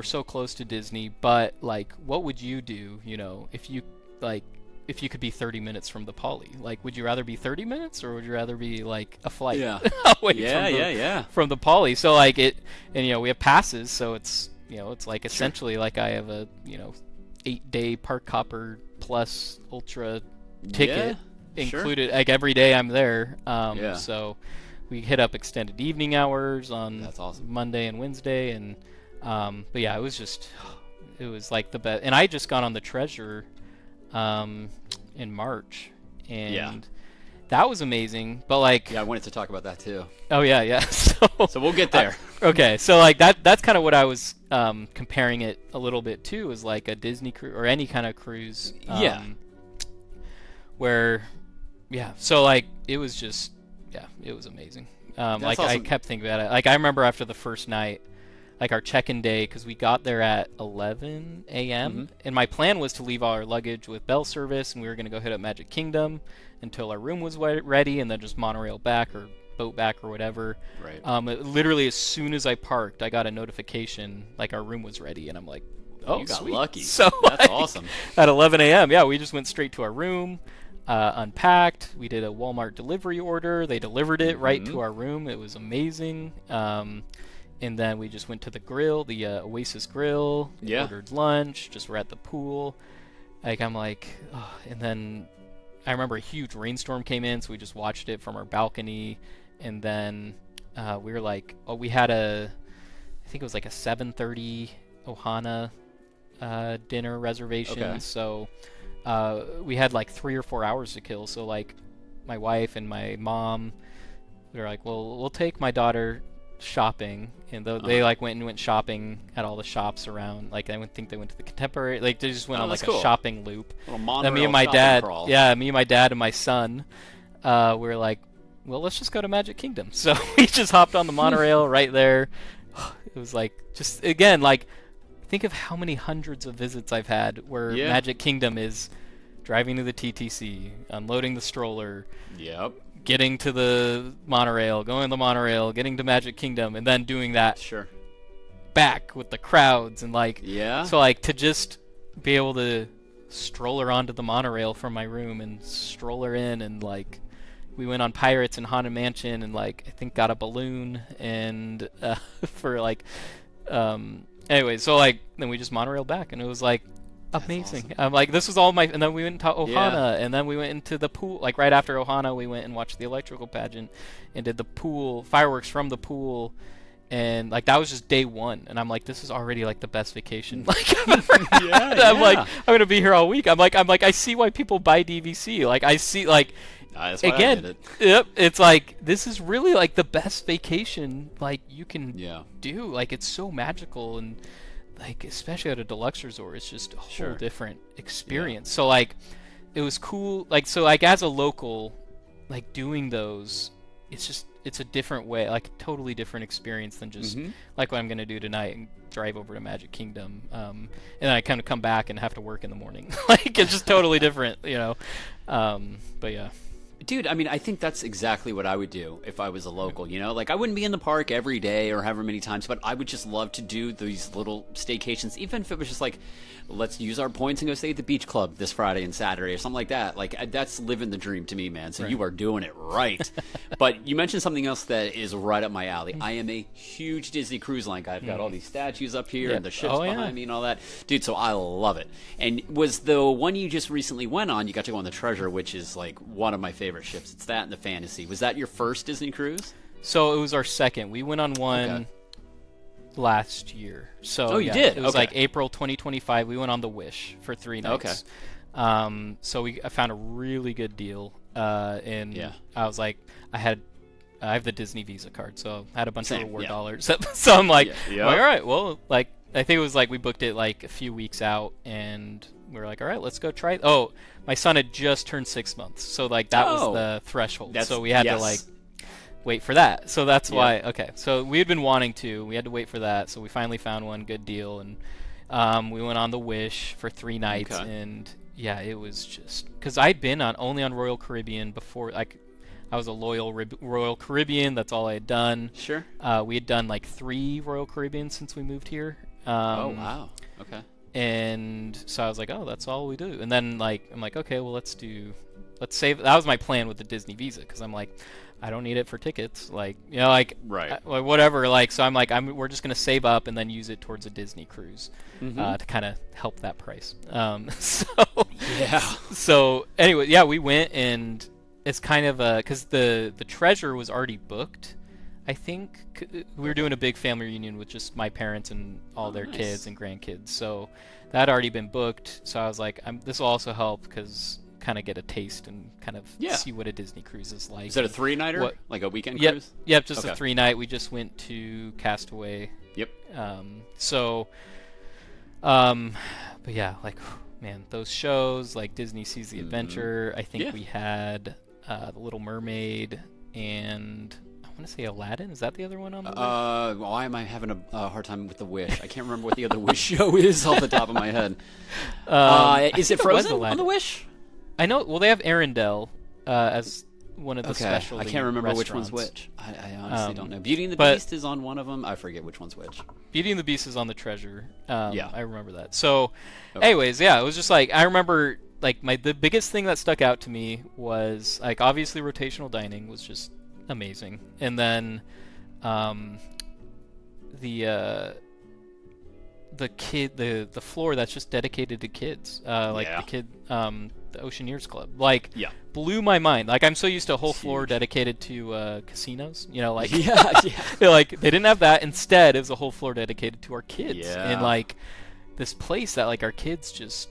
so close to Disney, but like, what would you do, if you could be 30 minutes from the Poly? Like, would you rather be 30 minutes or would you rather be like a flight away from the Poly? So like we have passes, so it's it's like essentially like I have a 8-day Park Hopper Plus Ultra ticket included. Like every day I'm there. So we hit up extended evening hours on Monday and Wednesday, and but yeah, it was like the best. And I just got on the Treasure in March, and that was amazing. But like, I wanted to talk about that too. Oh yeah. So we'll get there. Okay, so like that's kind of what I was comparing it a little bit to, is like a Disney cruise or any kind of cruise. So like it was just. Yeah, it was amazing. Like awesome. I kept thinking about it. Like I remember after the first night, like our check-in day, because we got there at 11 a.m. And my plan was to leave all our luggage with bell service, and we were going to go hit up Magic Kingdom until our room was ready, and then just monorail back or boat back or whatever. Right. Literally as soon as I parked, I got a notification like our room was ready, and I'm like, oh, you got sweet. Lucky. So that's awesome. At 11 a.m., we just went straight to our room. Unpacked. We did a Walmart delivery order. They delivered it right to our room. It was amazing. And then we just went to the grill, the Oasis Grill. Ordered lunch. Just were at the pool. Like I'm like, oh. And then I remember a huge rainstorm came in, so we just watched it from our balcony. And then we were like, we had I think it was like a 7:30 Ohana dinner reservation. Okay. So. We had like 3 or 4 hours to kill, so like my wife and my mom were like, well, we'll take my daughter shopping, and they like went shopping at all the shops around. Like I think they went to the Contemporary, like they just went on like a shopping loop. And me and my dad and my son were like, well, let's just go to Magic Kingdom. So we just hopped on the monorail right there. It was like, just again, like think of how many hundreds of visits I've had where Magic Kingdom is driving to the TTC, unloading the stroller, getting to the monorail, going to the monorail, getting to Magic Kingdom, and then doing that back with the crowds and like so like to just be able to stroll her onto the monorail from my room and stroll her in, and like we went on Pirates and Haunted Mansion, and like I think got a balloon and for like anyway, so like then we just monorailed back, and it was like amazing. Awesome. I'm like, this was all and then we went to Ohana, and then we went into the pool. Like right after Ohana, we went and watched the electrical pageant and did the pool fireworks from the pool, and like that was just day 1. And I'm like, this is already like the best vacation like I've ever had. I'm like, I'm gonna be here all week. I'm like, I see why people buy DVC. Like I see like. That's why I did it. Yep, it's like this is really like the best vacation like you can do. Like it's so magical, and like especially at a deluxe resort, it's just a whole different experience. So like it was cool. Like so like as a local, like doing those, it's a different way, like a totally different experience than just like what I'm gonna do tonight and drive over to Magic Kingdom, and then I kind of come back and have to work in the morning. Like it's just totally different, But yeah. Dude, I mean, I think that's exactly what I would do if I was a local, you know? Like, I wouldn't be in the park every day or however many times, but I would just love to do these little staycations, even if it was just like, let's use our points and go stay at the beach club this Friday and Saturday or something like that. Like, that's living the dream to me, man. So you are doing it right. But you mentioned something else that is right up my alley. I am a huge Disney Cruise Line guy. I've got all these statues up here and the ships behind me and all that. Dude, so I love it. And was the one you just recently went on, you got to go on the Treasure, which is like one of my favorite ships. It's that and the Fantasy. Was that your first Disney cruise? So it was our second. We went on one last year. So you did? It was like April 2025. We went on the Wish for 3 nights. So I found a really good deal. And I was like, I have the Disney Visa card, so I had a bunch of reward dollars. So I'm like, all right, well, like I think it was like we booked it like a few weeks out, and we were like, all right, let's go try it. Oh, my son had just turned 6 months, so like that was the threshold. So we had to like wait for that. So that's why. Okay, so we had been wanting to. We had to wait for that. So we finally found one good deal, and we went on the Wish for 3 nights, and yeah, it was just because I'd been only on Royal Caribbean before. Like I was a loyal Royal Caribbean. That's all I had done. Sure. We had done like 3 Royal Caribbeans since we moved here. Oh wow. Okay. And so I was like, oh, that's all we do. And then like I'm like, okay, well let's save. That was my plan with the Disney Visa, because I'm like, I don't need it for tickets, like, you know, like whatever. Like, so I'm like, we're just gonna save up and then use it towards a Disney cruise to kind of help that price. So anyway, we went, and it's kind of because the Treasure was already booked. I think we were doing a big family reunion with just my parents and all their kids and grandkids, so that had already been booked. So I was like, this will also help because kind of get a taste and kind of see what a Disney cruise is like. Is that a 3-nighter? Like a weekend cruise? Yep, just a 3-night. We just went to Castaway. Yep. But yeah, like, man, those shows, like Disney Sees the Adventure. I think we had The Little Mermaid, and I want to say Aladdin. Is that the other one on the list? Why am I having a hard time with the Wish? I can't remember what the other Wish show is off the top of my head. Is it Frozen on the Wish? I know. Well, they have Arendelle as one of the special. I can't remember which one's which. I honestly don't know. Beauty and the Beast is on one of them. I forget which one's which. Beauty and the Beast is on the Treasure. I remember that. So, anyways, it was just like I remember. Like the biggest thing that stuck out to me was like obviously rotational dining was just amazing, and then the floor that's just dedicated to kids, the Oceaneers Club, like blew my mind. Like I'm so used to a whole floor dedicated to casinos, you know, like like they didn't have that. Instead, it was a whole floor dedicated to our kids, and like this place that like our kids just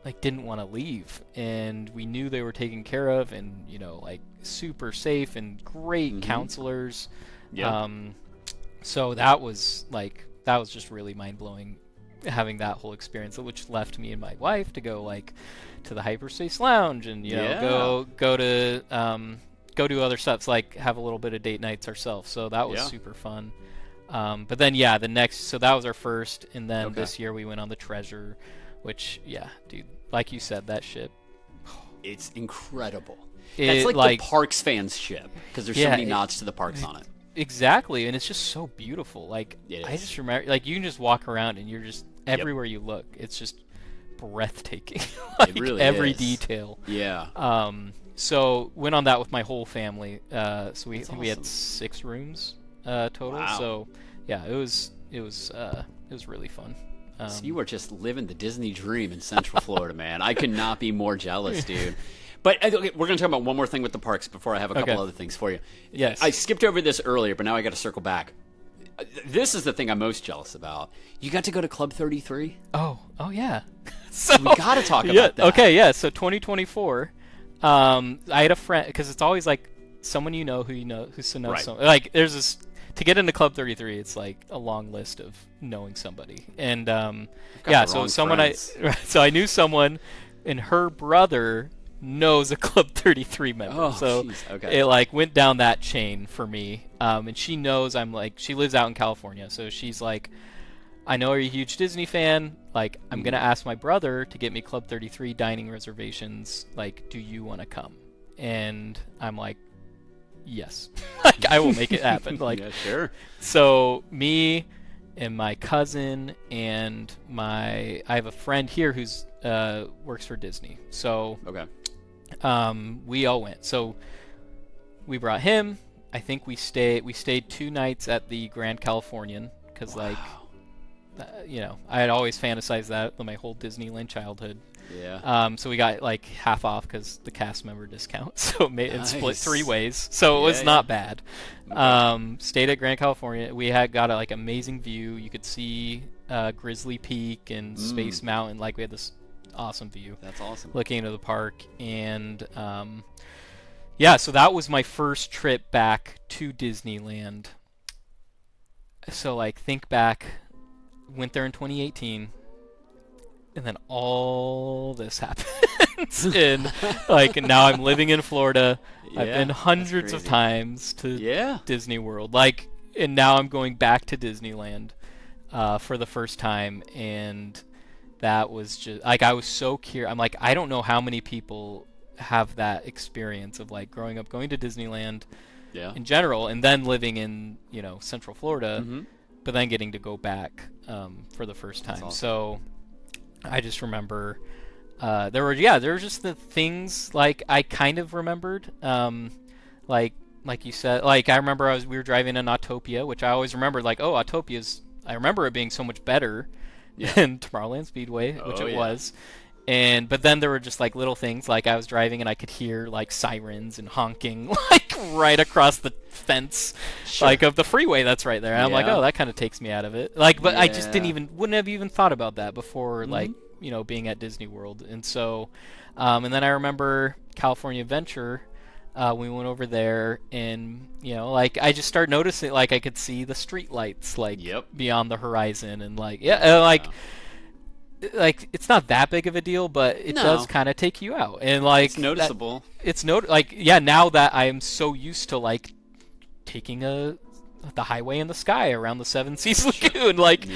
like didn't want to leave, and we knew they were taken care of, and you know, like super safe and great counselors. So that was just really mind-blowing, having that whole experience, which left me and my wife to go like to the Hyperspace Lounge and you know go to do other stuff, like have a little bit of date nights ourselves. So that was super fun. But then so that was our first, and then this year we went on the Treasure, which dude, like you said, that ship, it's incredible. That's like the Parks fans ship, because there's so many nods to the parks on it. Exactly, and it's just so beautiful. Like I just remember, like you can just walk around and you're just everywhere you look, it's just breathtaking. Like it really every is. detail. Yeah. So went on that with my whole family. So we had 6 rooms total. Wow. So yeah, it was really fun. So you are just living the Disney dream in Central Florida, man. I could not be more jealous, dude. But okay, we're going to talk about one more thing with the parks before I have a couple other things for you. Yes. I skipped over this earlier, but now I got to circle back. This is the thing I'm most jealous about. You got to go to Club 33? Oh yeah. So we got to talk about that. Okay, yeah. So 2024, I had a friend, because it's always like someone you know who knows someone. Like there's this, to get into Club 33, it's like a long list of knowing somebody. And so I knew someone, and her brother knows a Club 33 member. It like went down that chain for me. And she knows she lives out in California, so she's like, I know you're a huge Disney fan. Like, I'm gonna ask my brother to get me Club 33 dining reservations. Like, do you want to come? and I'm like, yes, like I will make it happen. Like, yeah, sure. So me and my cousin and I have a friend here who's works for Disney. So Okay. We all went. So we brought him. I think we stayed 2 nights at the Grand Californian because Wow. I had always fantasized that my whole Disneyland childhood. Yeah. So we got like half off because the cast member discount. So it split Nice. 3 ways. So it was not bad. Stayed at Grand California. We had got like amazing view. You could see Grizzly Peak and Space Mountain. Like we had this awesome view. That's awesome. Looking into the park, and yeah, so that was my first trip back to Disneyland. So like think back, went there in 2018, and then all this happens, and like now I'm living in Florida. Yeah, I've been hundreds of crazy. times to Yeah. Disney World, like, and now I'm going back to Disneyland for the first time, and that was just like I was so curious. I'm like, I don't know how many people have that experience of like growing up going to Disneyland Yeah. in general, and then living in Central Florida, Mhm. but then getting to go back for the first time. That's awesome. So I just remember there were just the things like I kind of remembered, like you said, like I remember we were driving in Autopia, which I always remembered, like, oh, Autopia's, I remember it being so much better than Tomorrowland Speedway, which it was. But then there were just like little things, like I was driving and I could hear like sirens and honking like right across the fence, like of the freeway that's right there. And I'm like, oh, that kind of takes me out of it. Like, but I just wouldn't have even thought about that before, like, being at Disney World. And so, and then I remember California Adventure. We went over there, and like I just started noticing, like I could see the street lights, like beyond the horizon, and like like it's not that big of a deal, but it does kind of take you out, and like it's noticeable. Now that I am so used to like taking the highway in the sky around the Seven Seas Lagoon, like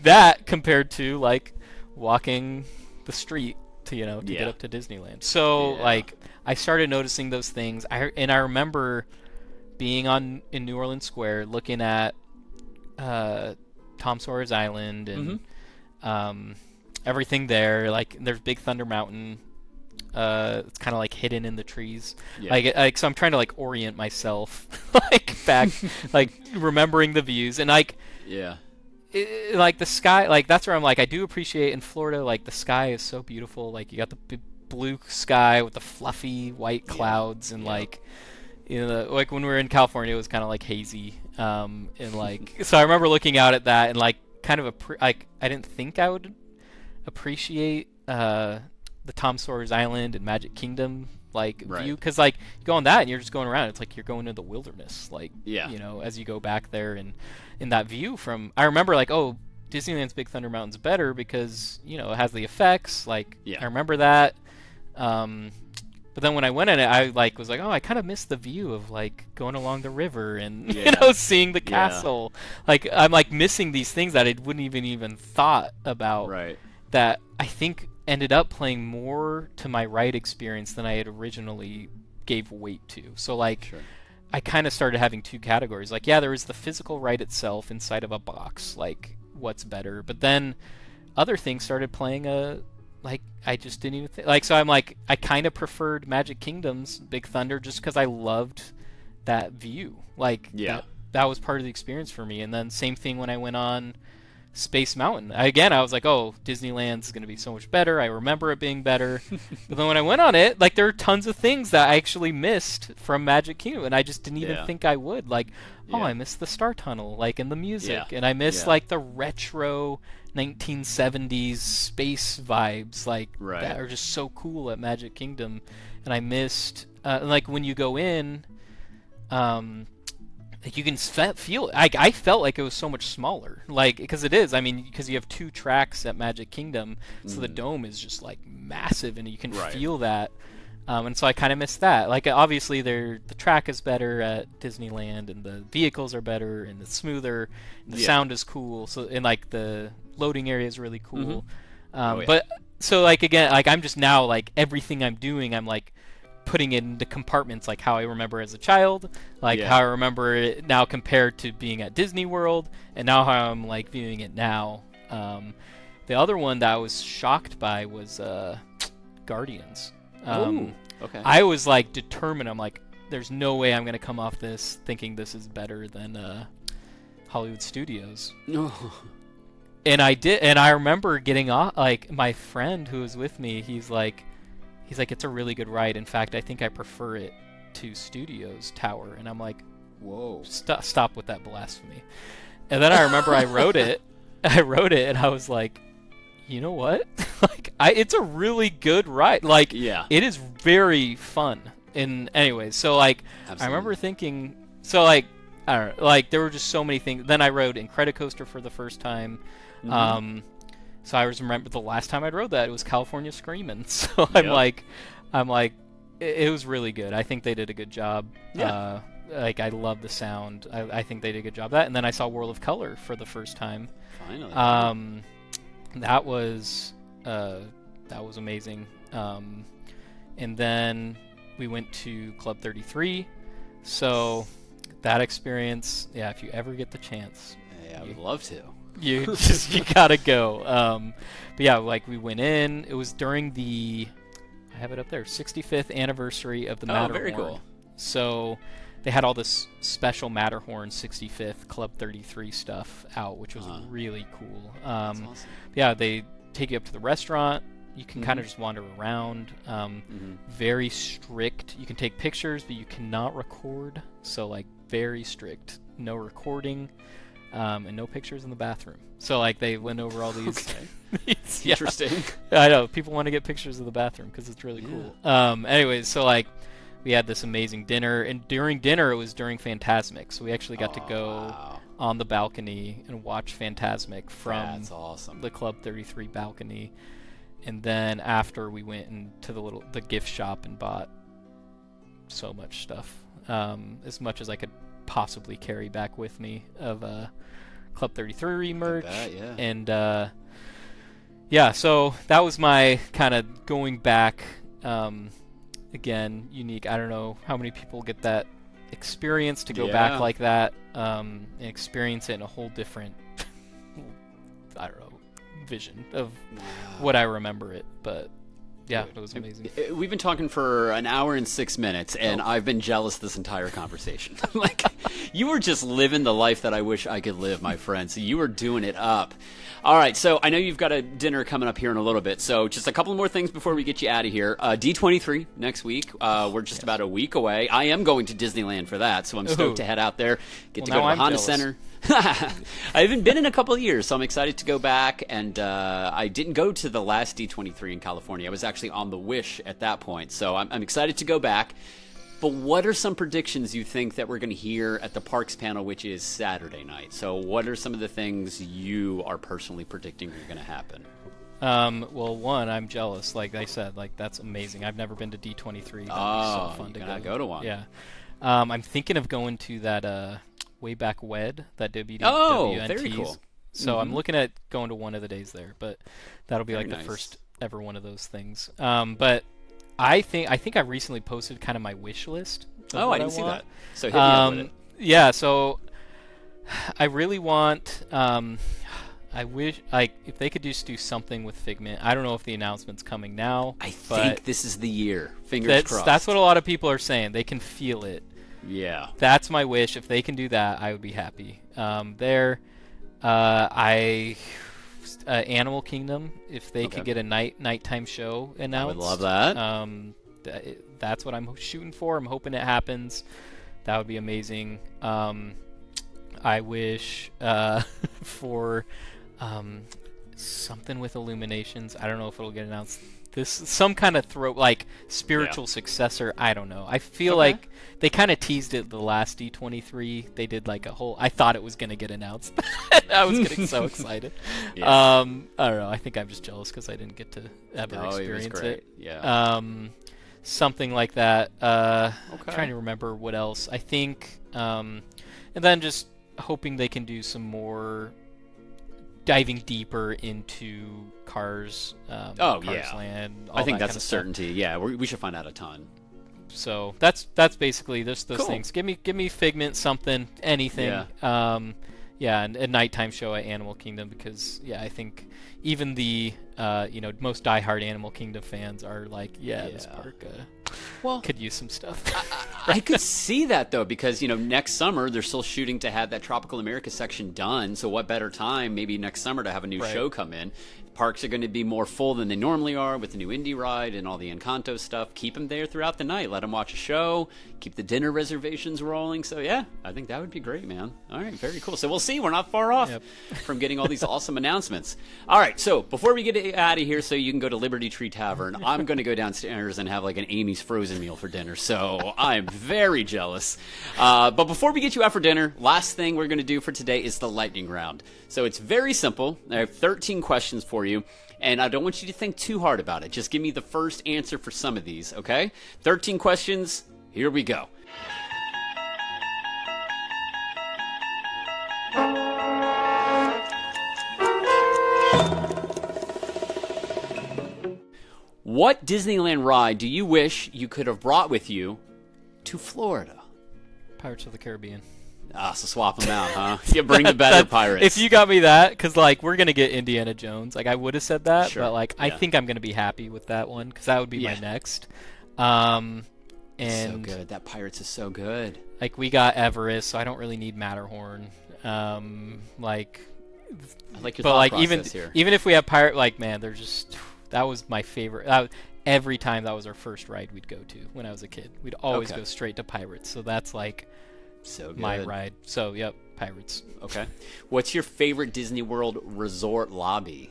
that compared to like walking the street to get up to Disneyland. So like I started noticing those things. I remember being in New Orleans Square looking at Tom Sawyer's Island and everything there. Like there's Big Thunder Mountain. It's kind of like hidden in the trees. Like so I'm trying to like orient myself like back, like remembering the views, and like like the sky, like that's where I'm like I do appreciate in Florida, like the sky is so beautiful. Like you got the big blue sky with the fluffy white clouds, and like like when we were in California it was kind of like hazy, and like so I remember looking out at that and like kind of like I didn't think I would appreciate the Tom Sawyer's Island and Magic Kingdom like view, because like you go on that and you're just going around, it's like you're going into the wilderness, like as you go back there, and in that view from, I remember like, oh, Disneyland's Big Thunder Mountain's better because it has the effects, like I remember that, but then when I went in it, I like was like, oh, I kind of missed the view of like going along the river and seeing the castle. Like I'm like missing these things that I wouldn't even thought about, that I think ended up playing more to my ride experience than I had originally gave weight to. So like I kind of started having 2 categories. Like there was the physical ride itself inside of a box, like what's better, but then other things started playing like I just didn't even think, like, so I'm like I kind of preferred Magic Kingdom's Big Thunder just because I loved that view, like that was part of the experience for me. And then same thing when I went on Space Mountain. Again, I was like, oh, Disneyland's going to be so much better. I remember it being better. But then when I went on it, like there are tons of things that I actually missed from Magic Kingdom, and I just didn't even think I would. Like, oh, I missed the Star Tunnel, like, and the music. And I missed, like, the retro 1970s space vibes, like, that are just so cool at Magic Kingdom. And I missed, like, when you go in, like you can feel, I felt like it was so much smaller, like, because it is, I mean, because you have 2 tracks at Magic Kingdom, so the dome is just like massive, and you can feel that, and so I kind of missed that. Like obviously the track is better at Disneyland, and the vehicles are better, and it's smoother, and the sound is cool, so, and like the loading area is really cool, but so like again, like I'm just now, like everything I'm doing, I'm like putting it into compartments, like how I remember as a child, like Yeah. how I remember it now compared to being at Disney World, and now how I'm like viewing it now. The other one that I was shocked by was Guardians. Okay. I was like determined. I'm like, there's no way I'm gonna come off this thinking this is better than Hollywood Studios. And I did, and I remember getting off. Like my friend who was with me, he's like, it's a really good ride. In fact, I think I prefer it to Studios Tower. And I'm like, whoa, stop with that blasphemy. And then I remember I wrote it, and I was like, you know what? Like, it's a really good ride. Like, yeah, it is very fun. And anyways, so like, absolutely. I remember thinking, so like, I don't know, like there were just so many things. Then I rode Incredicoaster for the first time. So I remember the last time I rode that, it was California Screamin'. So I'm like, it was really good. I think they did a good job. Yeah. Like I love the sound. I think they did a good job of that. And then I saw World of Color for the first time. Finally. That was amazing. And then we went to Club 33. So that experience, yeah, if you ever get the chance, I would love to. You gotta go. But yeah, like we went in. It was during the, I have it up there, 65th anniversary of the Matterhorn. Oh, very cool. So they had all this special Matterhorn 65th Club 33 stuff out, which was really cool. That's awesome. Yeah, they take you up to the restaurant. You can kind of just wander around. Very strict. You can take pictures, but you cannot record. So like very strict. No recording. And no pictures in the bathroom. So like they went over all these. Okay. Interesting. I know people want to get pictures of the bathroom because it's really cool. Anyways, so like we had this amazing dinner, and during dinner it was during Fantasmic, so we actually got to go on the balcony and watch Fantasmic from the Club 33 balcony. And then after we went into the gift shop and bought so much stuff, as much as I could possibly carry back with me of Club 33 merch. And yeah, so that was my kind of going back, again, unique. I don't know how many people get that experience to go back like that, and experience it in a whole different I don't know, vision of what I remember it, but yeah, it was amazing. We've been talking for an hour and 6 minutes, and I've been jealous this entire conversation. Like, you were just living the life that I wish I could live, my friend. So you were doing it up. All right, so I know you've got a dinner coming up here in a little bit. So just a couple more things before we get you out of here. D23 next week. We're just about a week away. I am going to Disneyland for that, so I'm stoked to head out there. Get to go to the Honda Center. I haven't been in a couple of years, so I'm excited to go back. And I didn't go to the last D23 in California. I was actually on the Wish at that point, so I'm excited to go back. But what are some predictions you think that we're going to hear at the Parks panel, which is Saturday night? So what are some of the things you are personally predicting are going to happen? Well, one, I'm jealous. Like I said, like that's amazing. I've never been to D23. That'd be so fun to go to one. Yeah. I'm thinking of going to that Way Back WED, that WNTs. Oh, very cool. So I'm looking at going to one of the days there, but that'll be like the first ever one of those things. But I think I recently posted kind of my wish list. Oh, I didn't see that. So hit me up with it. Yeah, so I really want. I wish, like, if they could just do something with Figment. I don't know if the announcement's coming now. I think this is the year. Fingers crossed. That's what a lot of people are saying. They can feel it. Yeah. That's my wish. If they can do that, I would be happy. Animal Kingdom, if they could get a nighttime show announced. I would love that. That's what I'm shooting for. I'm hoping it happens. That would be amazing. I wish for something with Illuminations. I don't know if it'll get announced. Some kind of spiritual successor. I don't know. I feel like they kind of teased it the last D23. They did like a whole. I thought it was gonna get announced. I was getting so excited. I don't know. I think I'm just jealous because I didn't get to ever experience it. Yeah. Something like that. I'm trying to remember what else. I think, and then just hoping they can do some more. Diving deeper into Cars. Cars Land. I think that's a certainty. Yeah, we should find out a ton. So that's basically just those Cool. things. Give me Figment, something, anything. Yeah. And a nighttime show at Animal Kingdom, because I think even the most diehard Animal Kingdom fans are like, this park could use some stuff. I could see that though, because next summer they're still shooting to have that Tropical America section done. So what better time maybe next summer to have a new show come in? Parks are going to be more full than they normally are with the new Indy ride and all the Encanto stuff. Keep them there throughout the night. Let them watch a show. Keep the dinner reservations rolling. So yeah, I think that would be great, man. All right, very cool. So we'll see. We're not far off from getting all these awesome announcements. All right, so before we get out of here, so you can go to Liberty Tree Tavern, I'm going to go downstairs and have like an Amy's Frozen meal for dinner. So I'm very jealous. But before we get you out for dinner, last thing we're going to do for today is the lightning round. So it's very simple. I have 13 questions for you, and I don't want you to think too hard about it. Just give me the first answer for some of these, okay? 13 questions. Here we go. What Disneyland ride do you wish you could have brought with you to Florida? Pirates of the Caribbean. So swap them out, huh? You bring the better pirates. If you got me that, because we're gonna get Indiana Jones. I would have said that, Sure. but I think I'm gonna be happy with that one, because that would be my next. And so good. That Pirates is so good. We got Everest, so I don't really need Matterhorn. I like your But thought process here. even if we have pirate, man, they're just, that was my favorite. Every time that was our first ride we'd go to when I was a kid. We'd always go straight to Pirates. So that's so good. my ride. So yep, Pirates. Okay. What's your favorite Disney World resort lobby?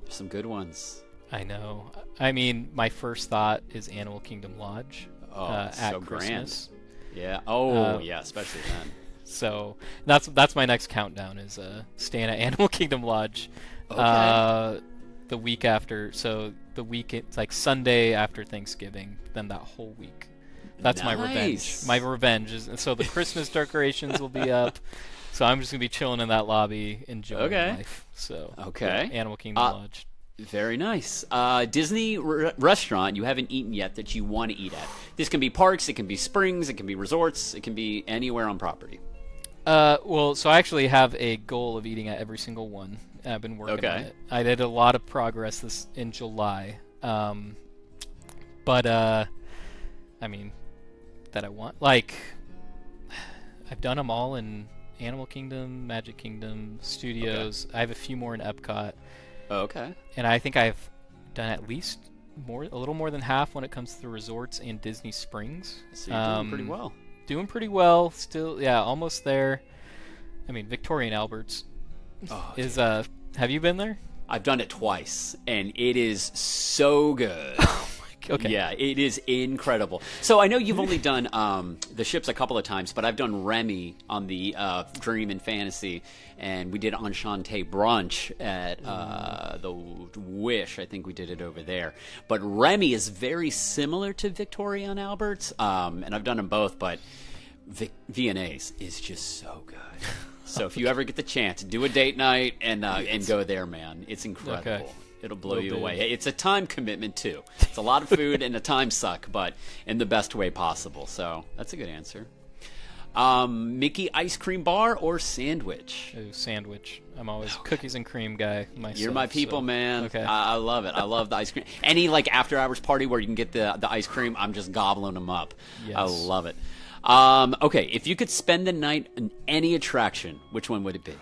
There's some good ones. I know. I mean, my first thought is Animal Kingdom Lodge at so Christmas. Grand. Yeah. Yeah, especially then. So that's my next countdown is staying at Animal Kingdom Lodge. Okay. The week after, so the week, it's Sunday after Thanksgiving, then that whole week. That's my revenge. My revenge is, so the Christmas decorations will be up. So I'm just gonna be chilling in that lobby, enjoying life. So Animal Kingdom Lodge. Very nice. Disney restaurant you haven't eaten yet that you want to eat at. This can be parks, it can be springs, it can be resorts, it can be anywhere on property. Well, so I actually have a goal of eating at every single one. I've been working on it. I did a lot of progress in July. But I mean, that I want. I've done them all in Animal Kingdom, Magic Kingdom, Studios. I have a few more in Epcot. Okay. And I think I've done at least a little more than half when it comes to the resorts and Disney Springs. So you're doing pretty well. Doing pretty well. Still, almost there. I mean, Victoria and Albert's is have you been there? I've done it twice, and it is so good. Okay. Yeah, it is incredible. So I know you've only done the ships a couple of times, but I've done Remy on the Dream and Fantasy, and we did Enchante brunch at the Wish. I think we did it over there. But Remy is very similar to Victoria and Albert's, and I've done them both, but V&A's is just so good. So if you ever get the chance, do a date night and go there, man. It's incredible. Okay. It'll blow you away. It's a time commitment, too. It's a lot of food and a time suck, but in the best way possible. So that's a good answer. Mickey ice cream bar or sandwich? Ooh, sandwich. I'm always cookies and cream guy myself. You're my people, man. Okay. I love it. I love the ice cream. Any after hours party where you can get the ice cream, I'm just gobbling them up. Yes. I love it. Okay, if you could spend the night in any attraction, which one would it be?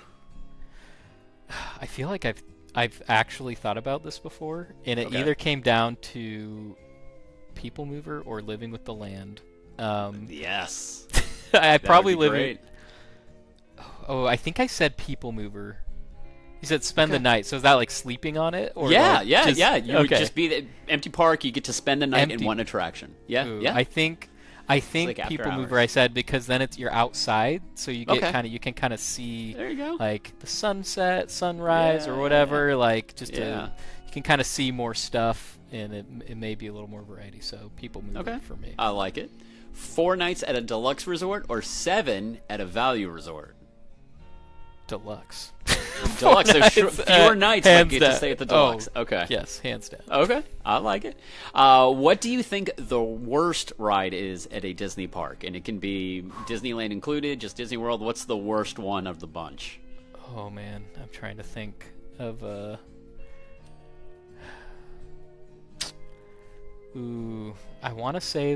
I feel like I've actually thought about this before, and it either came down to People Mover or Living with the Land. Yes. I probably live great. Oh, I think I said People Mover. You said spend the night, so is that sleeping on it? Or Yeah. just, You would just be the empty park. You get to spend the night in one attraction. Yeah, Ooh, yeah. I think People Mover. I said because then you're outside, so you get you can kind of see. There you go. The sunset, sunrise, or whatever. You can kind of see more stuff, and it may be a little more variety. So People Mover for me. I like it. 4 nights at a deluxe resort or 7 at a value resort? Deluxe. Deluxe. So nights, fewer nights I hands get to down. stay at the Deluxe. Okay. Yes, hands down. Okay, I like it. What do you think the worst ride is at a Disney park? And it can be Disneyland included, just Disney World. What's the worst one of the bunch? Oh man, I'm trying to think of Ooh, I want to say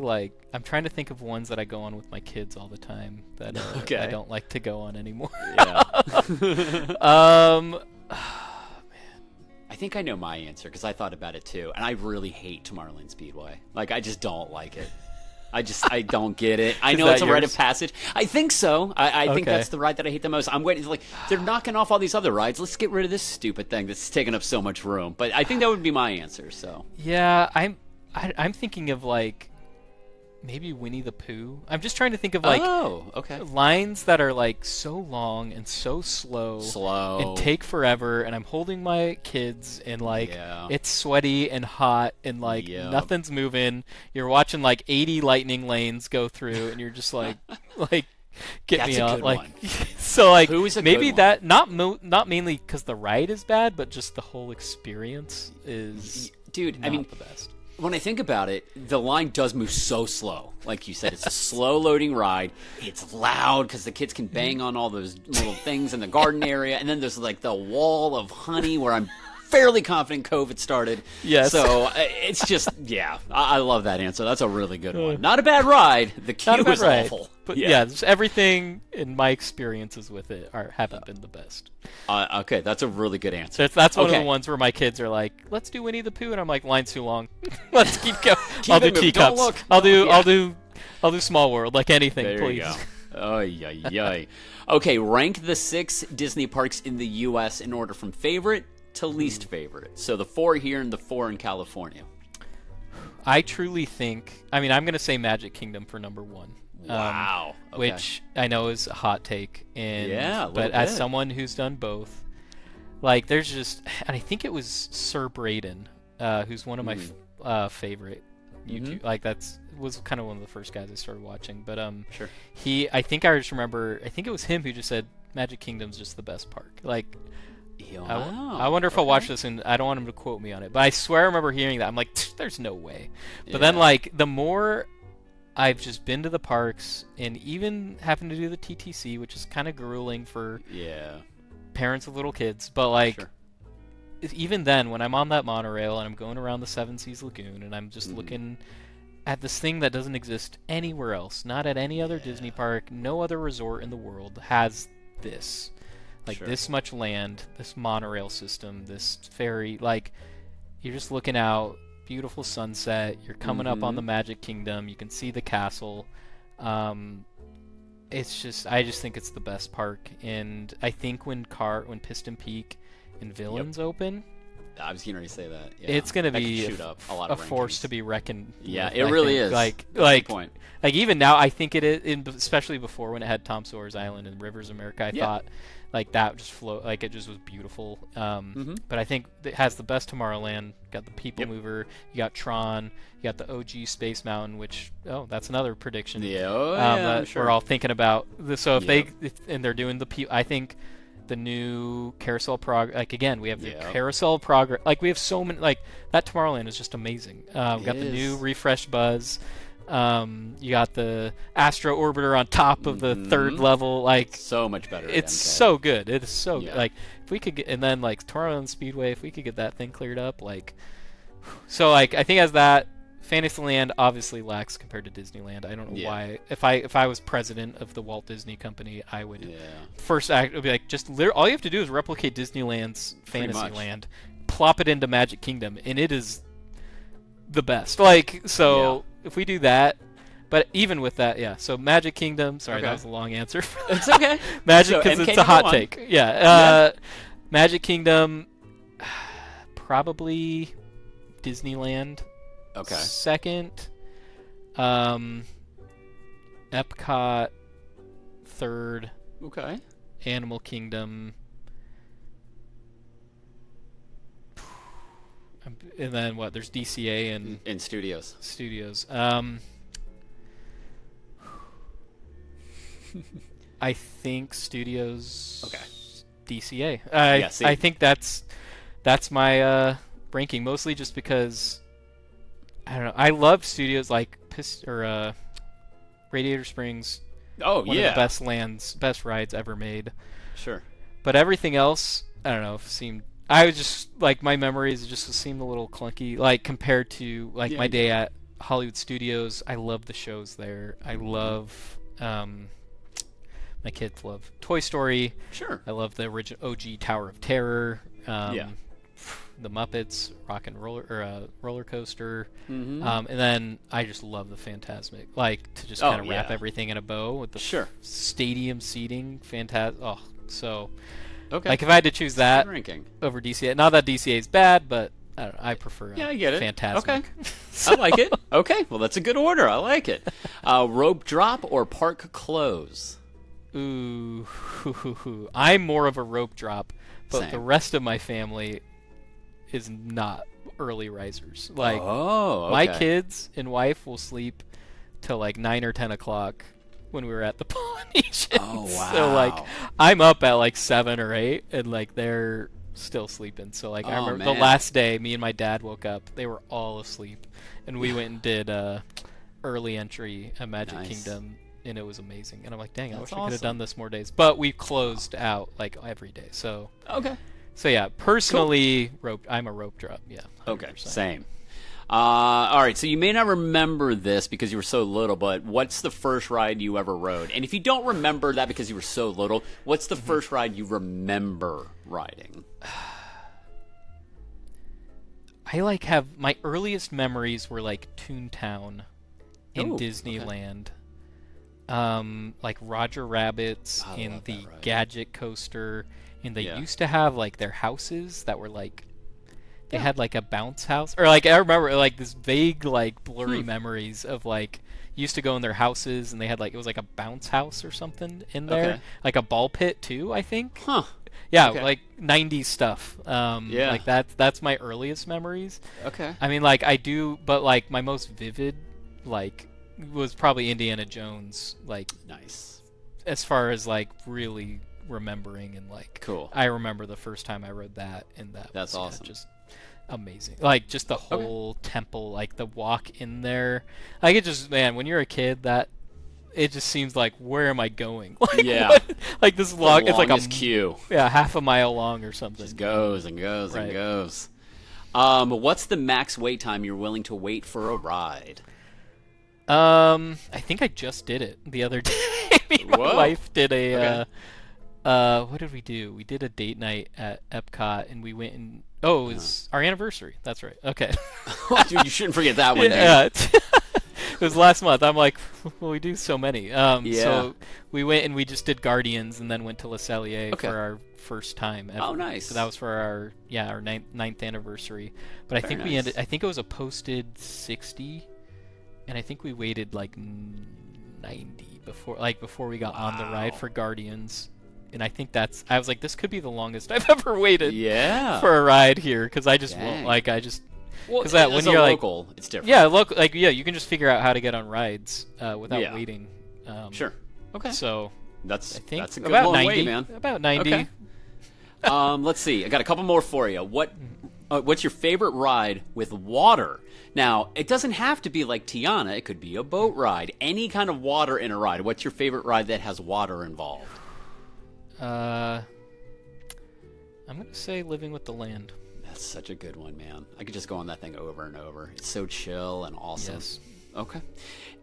I'm trying to think of ones that I go on with my kids all the time that Okay. I don't like to go on anymore. Yeah. Man. I think I know my answer because I thought about it too, and I really hate Tomorrowland Speedway. I just don't like it. I don't get it. I know it's a rite of passage. I think so. I think Okay. that's the ride that I hate the most. I'm waiting. They're knocking off all these other rides. Let's get rid of this stupid thing that's taking up so much room. But I think that would be my answer. So Yeah, I'm thinking of maybe Winnie the Pooh. I'm just trying to think of oh, okay. lines that are so long and so slow and take forever, and I'm holding my kids and Yeah. it's sweaty and hot and Yep. nothing's moving. You're watching 80 lightning lanes go through and you're just like get That's me a out good one. so Pooh is a maybe good that not mainly because the ride is bad, but just the whole experience is Dude, not I mean, the best. when I think about it, the line does move so slow. Like you said, it's a slow loading ride. It's loud because the kids can bang on all those little things in the garden area. And then there's the wall of honey where I'm fairly confident COVID started. Yes. So it's just, yeah, I love that answer. That's a really good one. Not a bad ride. The Not queue a bad was ride, awful. but yeah, just everything in my experiences with it haven't been the best. Okay, that's a really good answer. That's one of Okay. the ones where my kids are like, "Let's do Winnie the Pooh," and I'm like, "Line's too long. Let's keep going. I'll do it moving. teacups. Don't look. I'll do Small World. Anything, There please." you go. Oh, yay. Okay, rank the 6 Disney parks in the U.S. in order from favorite to least favorite. So the 4 here and the 4 in California. I truly think. I'm going to say Magic Kingdom for number 1. Wow. Okay. Which I know is a hot take, and Yeah, a little but as bit. someone who's done both, there's just, and I think it was Sir Braden, who's one of my favorite YouTube. Was kind of one of the first guys I started watching, but Sure. I think I just remember, I think it was him who just said Magic Kingdom's just the best park. Wow. I wonder if I'll Okay. watch this, and I don't want him to quote me on it, but I swear I remember hearing that. I'm like, there's no way. But then Yeah. the more I've just been to the parks and even having to do the TTC, which is kind of grueling for Yeah. parents with little kids, but Sure. even then, when I'm on that monorail and I'm going around the Seven Seas Lagoon and I'm just looking at this thing that doesn't exist anywhere else, not at any other Disney park, no other resort in the world has this. Sure. This much land, this monorail system, this ferry, you're just looking out, beautiful sunset, you're coming up on the Magic Kingdom, you can see the castle. It's just, I just think it's the best park, and I think when Piston Peak and Villains open, I was going to say that. Yeah. it's going to That could be shoot up a lot a of force rankings. to be reckoned Yeah, with, it I really think. is. That's a good point. Even now, I think it is, especially before when it had Tom Sawyer's Island and Rivers of America, I thought that just it just was beautiful. But I think it has the best Tomorrowland. Got the People Mover, you got Tron, you got the OG Space Mountain, which that's another prediction. Yeah, I'm that sure. we're all thinking about. So Yep. and they're doing I think the new Carousel again, we have the Yeah. Carousel Progress. We have so many. That Tomorrowland is just amazing. We got the new is. refreshed Buzz. You got the Astro Orbiter on top of the third level. So much better. It's MK. so good. It is so Yeah. good. If we could get, and then Tomorrowland Speedway, if we could get that thing cleared up, so I think as that. Fantasyland obviously lacks compared to Disneyland. I don't know why. If I was president of the Walt Disney Company, I would first act would be all you have to do is replicate Disneyland's Pretty much. Fantasyland, plop it into Magic Kingdom, and it is the best. If we do that, but even with that, so Magic Kingdom. Sorry, Okay. that was a long answer. It's okay. Magic, So, because MK it's a hot number one. take. Yeah. Magic Kingdom, probably Disneyland. Okay. Second, Epcot. Third, Okay. Animal Kingdom. And then what? There's DCA and In studios. Studios. I think Studios. Okay. DCA. Yeah, see. I think that's my ranking, mostly just because I don't know. I love studios like Radiator Springs. Oh, One of the best rides ever made. Sure. But everything else, I don't know, I was just, like, my memories just seemed a little clunky, like, compared to, like, my day at Hollywood Studios. I love the shows there. I love, my kids love Toy Story. Sure. I love the original OG Tower of Terror. The Muppets, Roller Coaster. Mm-hmm. And then I just love the Phantasmic, like, to just kind of wrap everything in a bow with the stadium seating. Oh, so, like, if I had to choose that over DCA, not that DCA is bad, but I don't know, I prefer I get it. Phantasmic. Okay. I like it. Okay, well, that's a good order. I like it. Rope drop or park close? Ooh, I'm more of a rope drop, but Same. the rest of my family is not early risers. Like, my kids and wife will sleep till like 9 or 10 o'clock when we were at the Polynesian. Oh, wow. So, like, I'm up at like 7 or 8, and like they're still sleeping. So, like, I remember the last day, me and my dad woke up, they were all asleep, and we went and did early entry at Magic Kingdom, and it was amazing. And I'm like, dang, I wish I could have done this more days. But we closed out like every day. So So yeah, personally, I'm a rope drop. Yeah. 100%. Okay, same. All right, so you may not remember this because you were so little, but what's the first ride you ever rode? And if you don't remember that because you were so little, what's the first ride you remember riding? I like have my earliest memories were like Toontown in Disneyland. Like Roger Rabbit's in the Gadget Coaster, and they used to have like their houses that were like they had like a bounce house, or like I remember like this vague like blurry memories of like used to go in their houses and they had like it was like a bounce house or something in there, like a ball pit too, I think. Yeah, like 90s stuff. Like that's my earliest memories. I mean, like I do, but like my most vivid like was probably Indiana Jones, like as far as like really remembering, and like I remember the first time I rode that, and that's awesome. Just amazing. Like just the whole temple, like the walk in there, like it just, man, when you're a kid, that it just seems like, where am I going? Like, like this long, it's like a queue, half a mile long or something. Just goes and goes and goes. What's the max wait time you're willing to wait for a ride? I think I just did it the other day. Me and my wife did a what did we do? We did a date night at Epcot, and we went and it was our anniversary. That's right. Okay. Dude, you shouldn't forget that one. It was last month. I'm like, well, we do so many. So we went and we just did Guardians, and then went to Le Cellier for our first time ever. Oh, nice. So that was for our ninth anniversary. But I think we ended. I think it was a posted 60, and I think we waited like 90 before we got on the ride for Guardians. And I think I was like, this could be the longest I've ever waited for a ride here, because I just won't, like, because when you're local, like, it's different. Yeah, local, like, you can just figure out how to get on rides without waiting. Sure. Okay. So that's a good about long 90, way, man. About 90. Okay. Let's see. I got a couple more for you. What's your favorite ride with water? Now, it doesn't have to be like Tiana. It could be a boat ride. Any kind of water in a ride. What's your favorite ride that has water involved? I'm going to say Living with the Land. That's such a good one, man. I could just go on that thing over and over. It's so chill and awesome. Yes. Okay.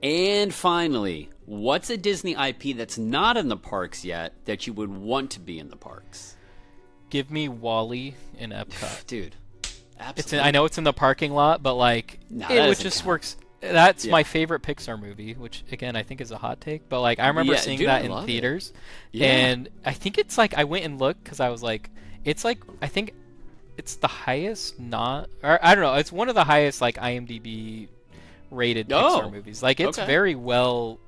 And finally, what's a Disney IP that's not in the parks yet that you would want to be in the parks? Give me WALL-E in Epcot. Dude, absolutely. I know it's in the parking lot, but like, it just works. That's my favorite Pixar movie, which, again, I think is a hot take. But, like, I remember seeing that in theaters. And I think it's, like, I went and looked because I was like, it's, like, I think it's the highest or I don't know. It's one of the highest, like, IMDb rated Pixar movies. Like, it's very well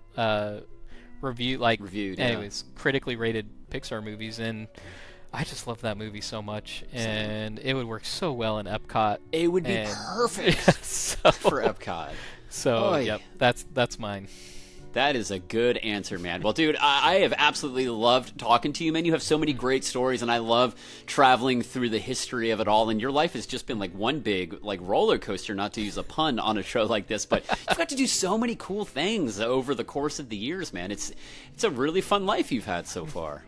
reviewed. Anyways, critically rated Pixar movies. And I just love that movie so much, and it would work so well in Epcot. It would be perfect for Epcot. So, yep, that's mine. That is a good answer, man. Well, dude, I have absolutely loved talking to you, man. You have so many great stories, and I love traveling through the history of it all. And your life has just been like one big like roller coaster, not to use a pun on a show like this, but you've got to do so many cool things over the course of the years, man. It's a really fun life you've had so far.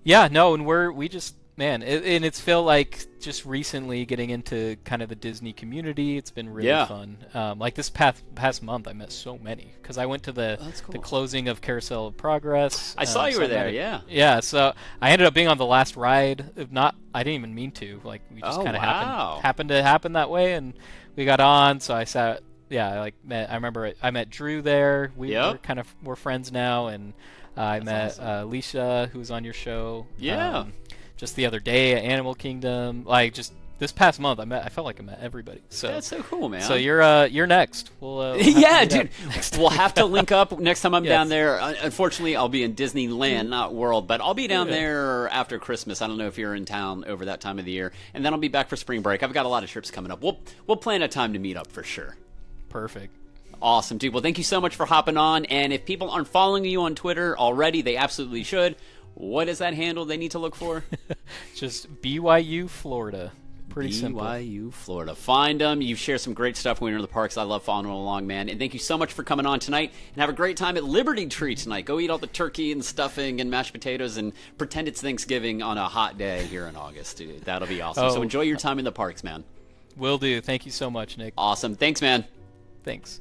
Yeah, no, and we just, man, and it's felt like just recently getting into kind of the Disney community. It's been really fun. Like this past month, I met so many because I went to the closing of Carousel of Progress. I saw you were there, yeah. Yeah, so I ended up being on the last ride. I didn't even mean to. Like we just kind of happened to happen that way, and we got on. So I sat. Yeah, I remember I met Drew there. We're friends now, and I met Alicia, who's on your show. Yeah. Just the other day at Animal Kingdom, like just this past month, I felt like I met everybody. So that's so cool, man. So you're next. We'll yeah, dude. We'll have to link up next time I'm down there. Unfortunately, I'll be in Disneyland, not World, but I'll be down there after Christmas. I don't know if you're in town over that time of the year, and then I'll be back for spring break. I've got a lot of trips coming up. We'll plan a time to meet up for sure. Perfect. Awesome, dude. Well, thank you so much for hopping on. And if people aren't following you on Twitter already, they absolutely should. What is that handle they need to look for? Just BYUFlorida. Pretty simple. BYUFlorida. Find them. You share some great stuff when you're in the parks. I love following along, man. And thank you so much for coming on tonight. And have a great time at Liberty Tree tonight. Go eat all the turkey and stuffing and mashed potatoes and pretend it's Thanksgiving on a hot day here in August, dude. That'll be awesome. So enjoy your time in the parks, man. Will do. Thank you so much, Nick. Awesome. Thanks, man. Thanks.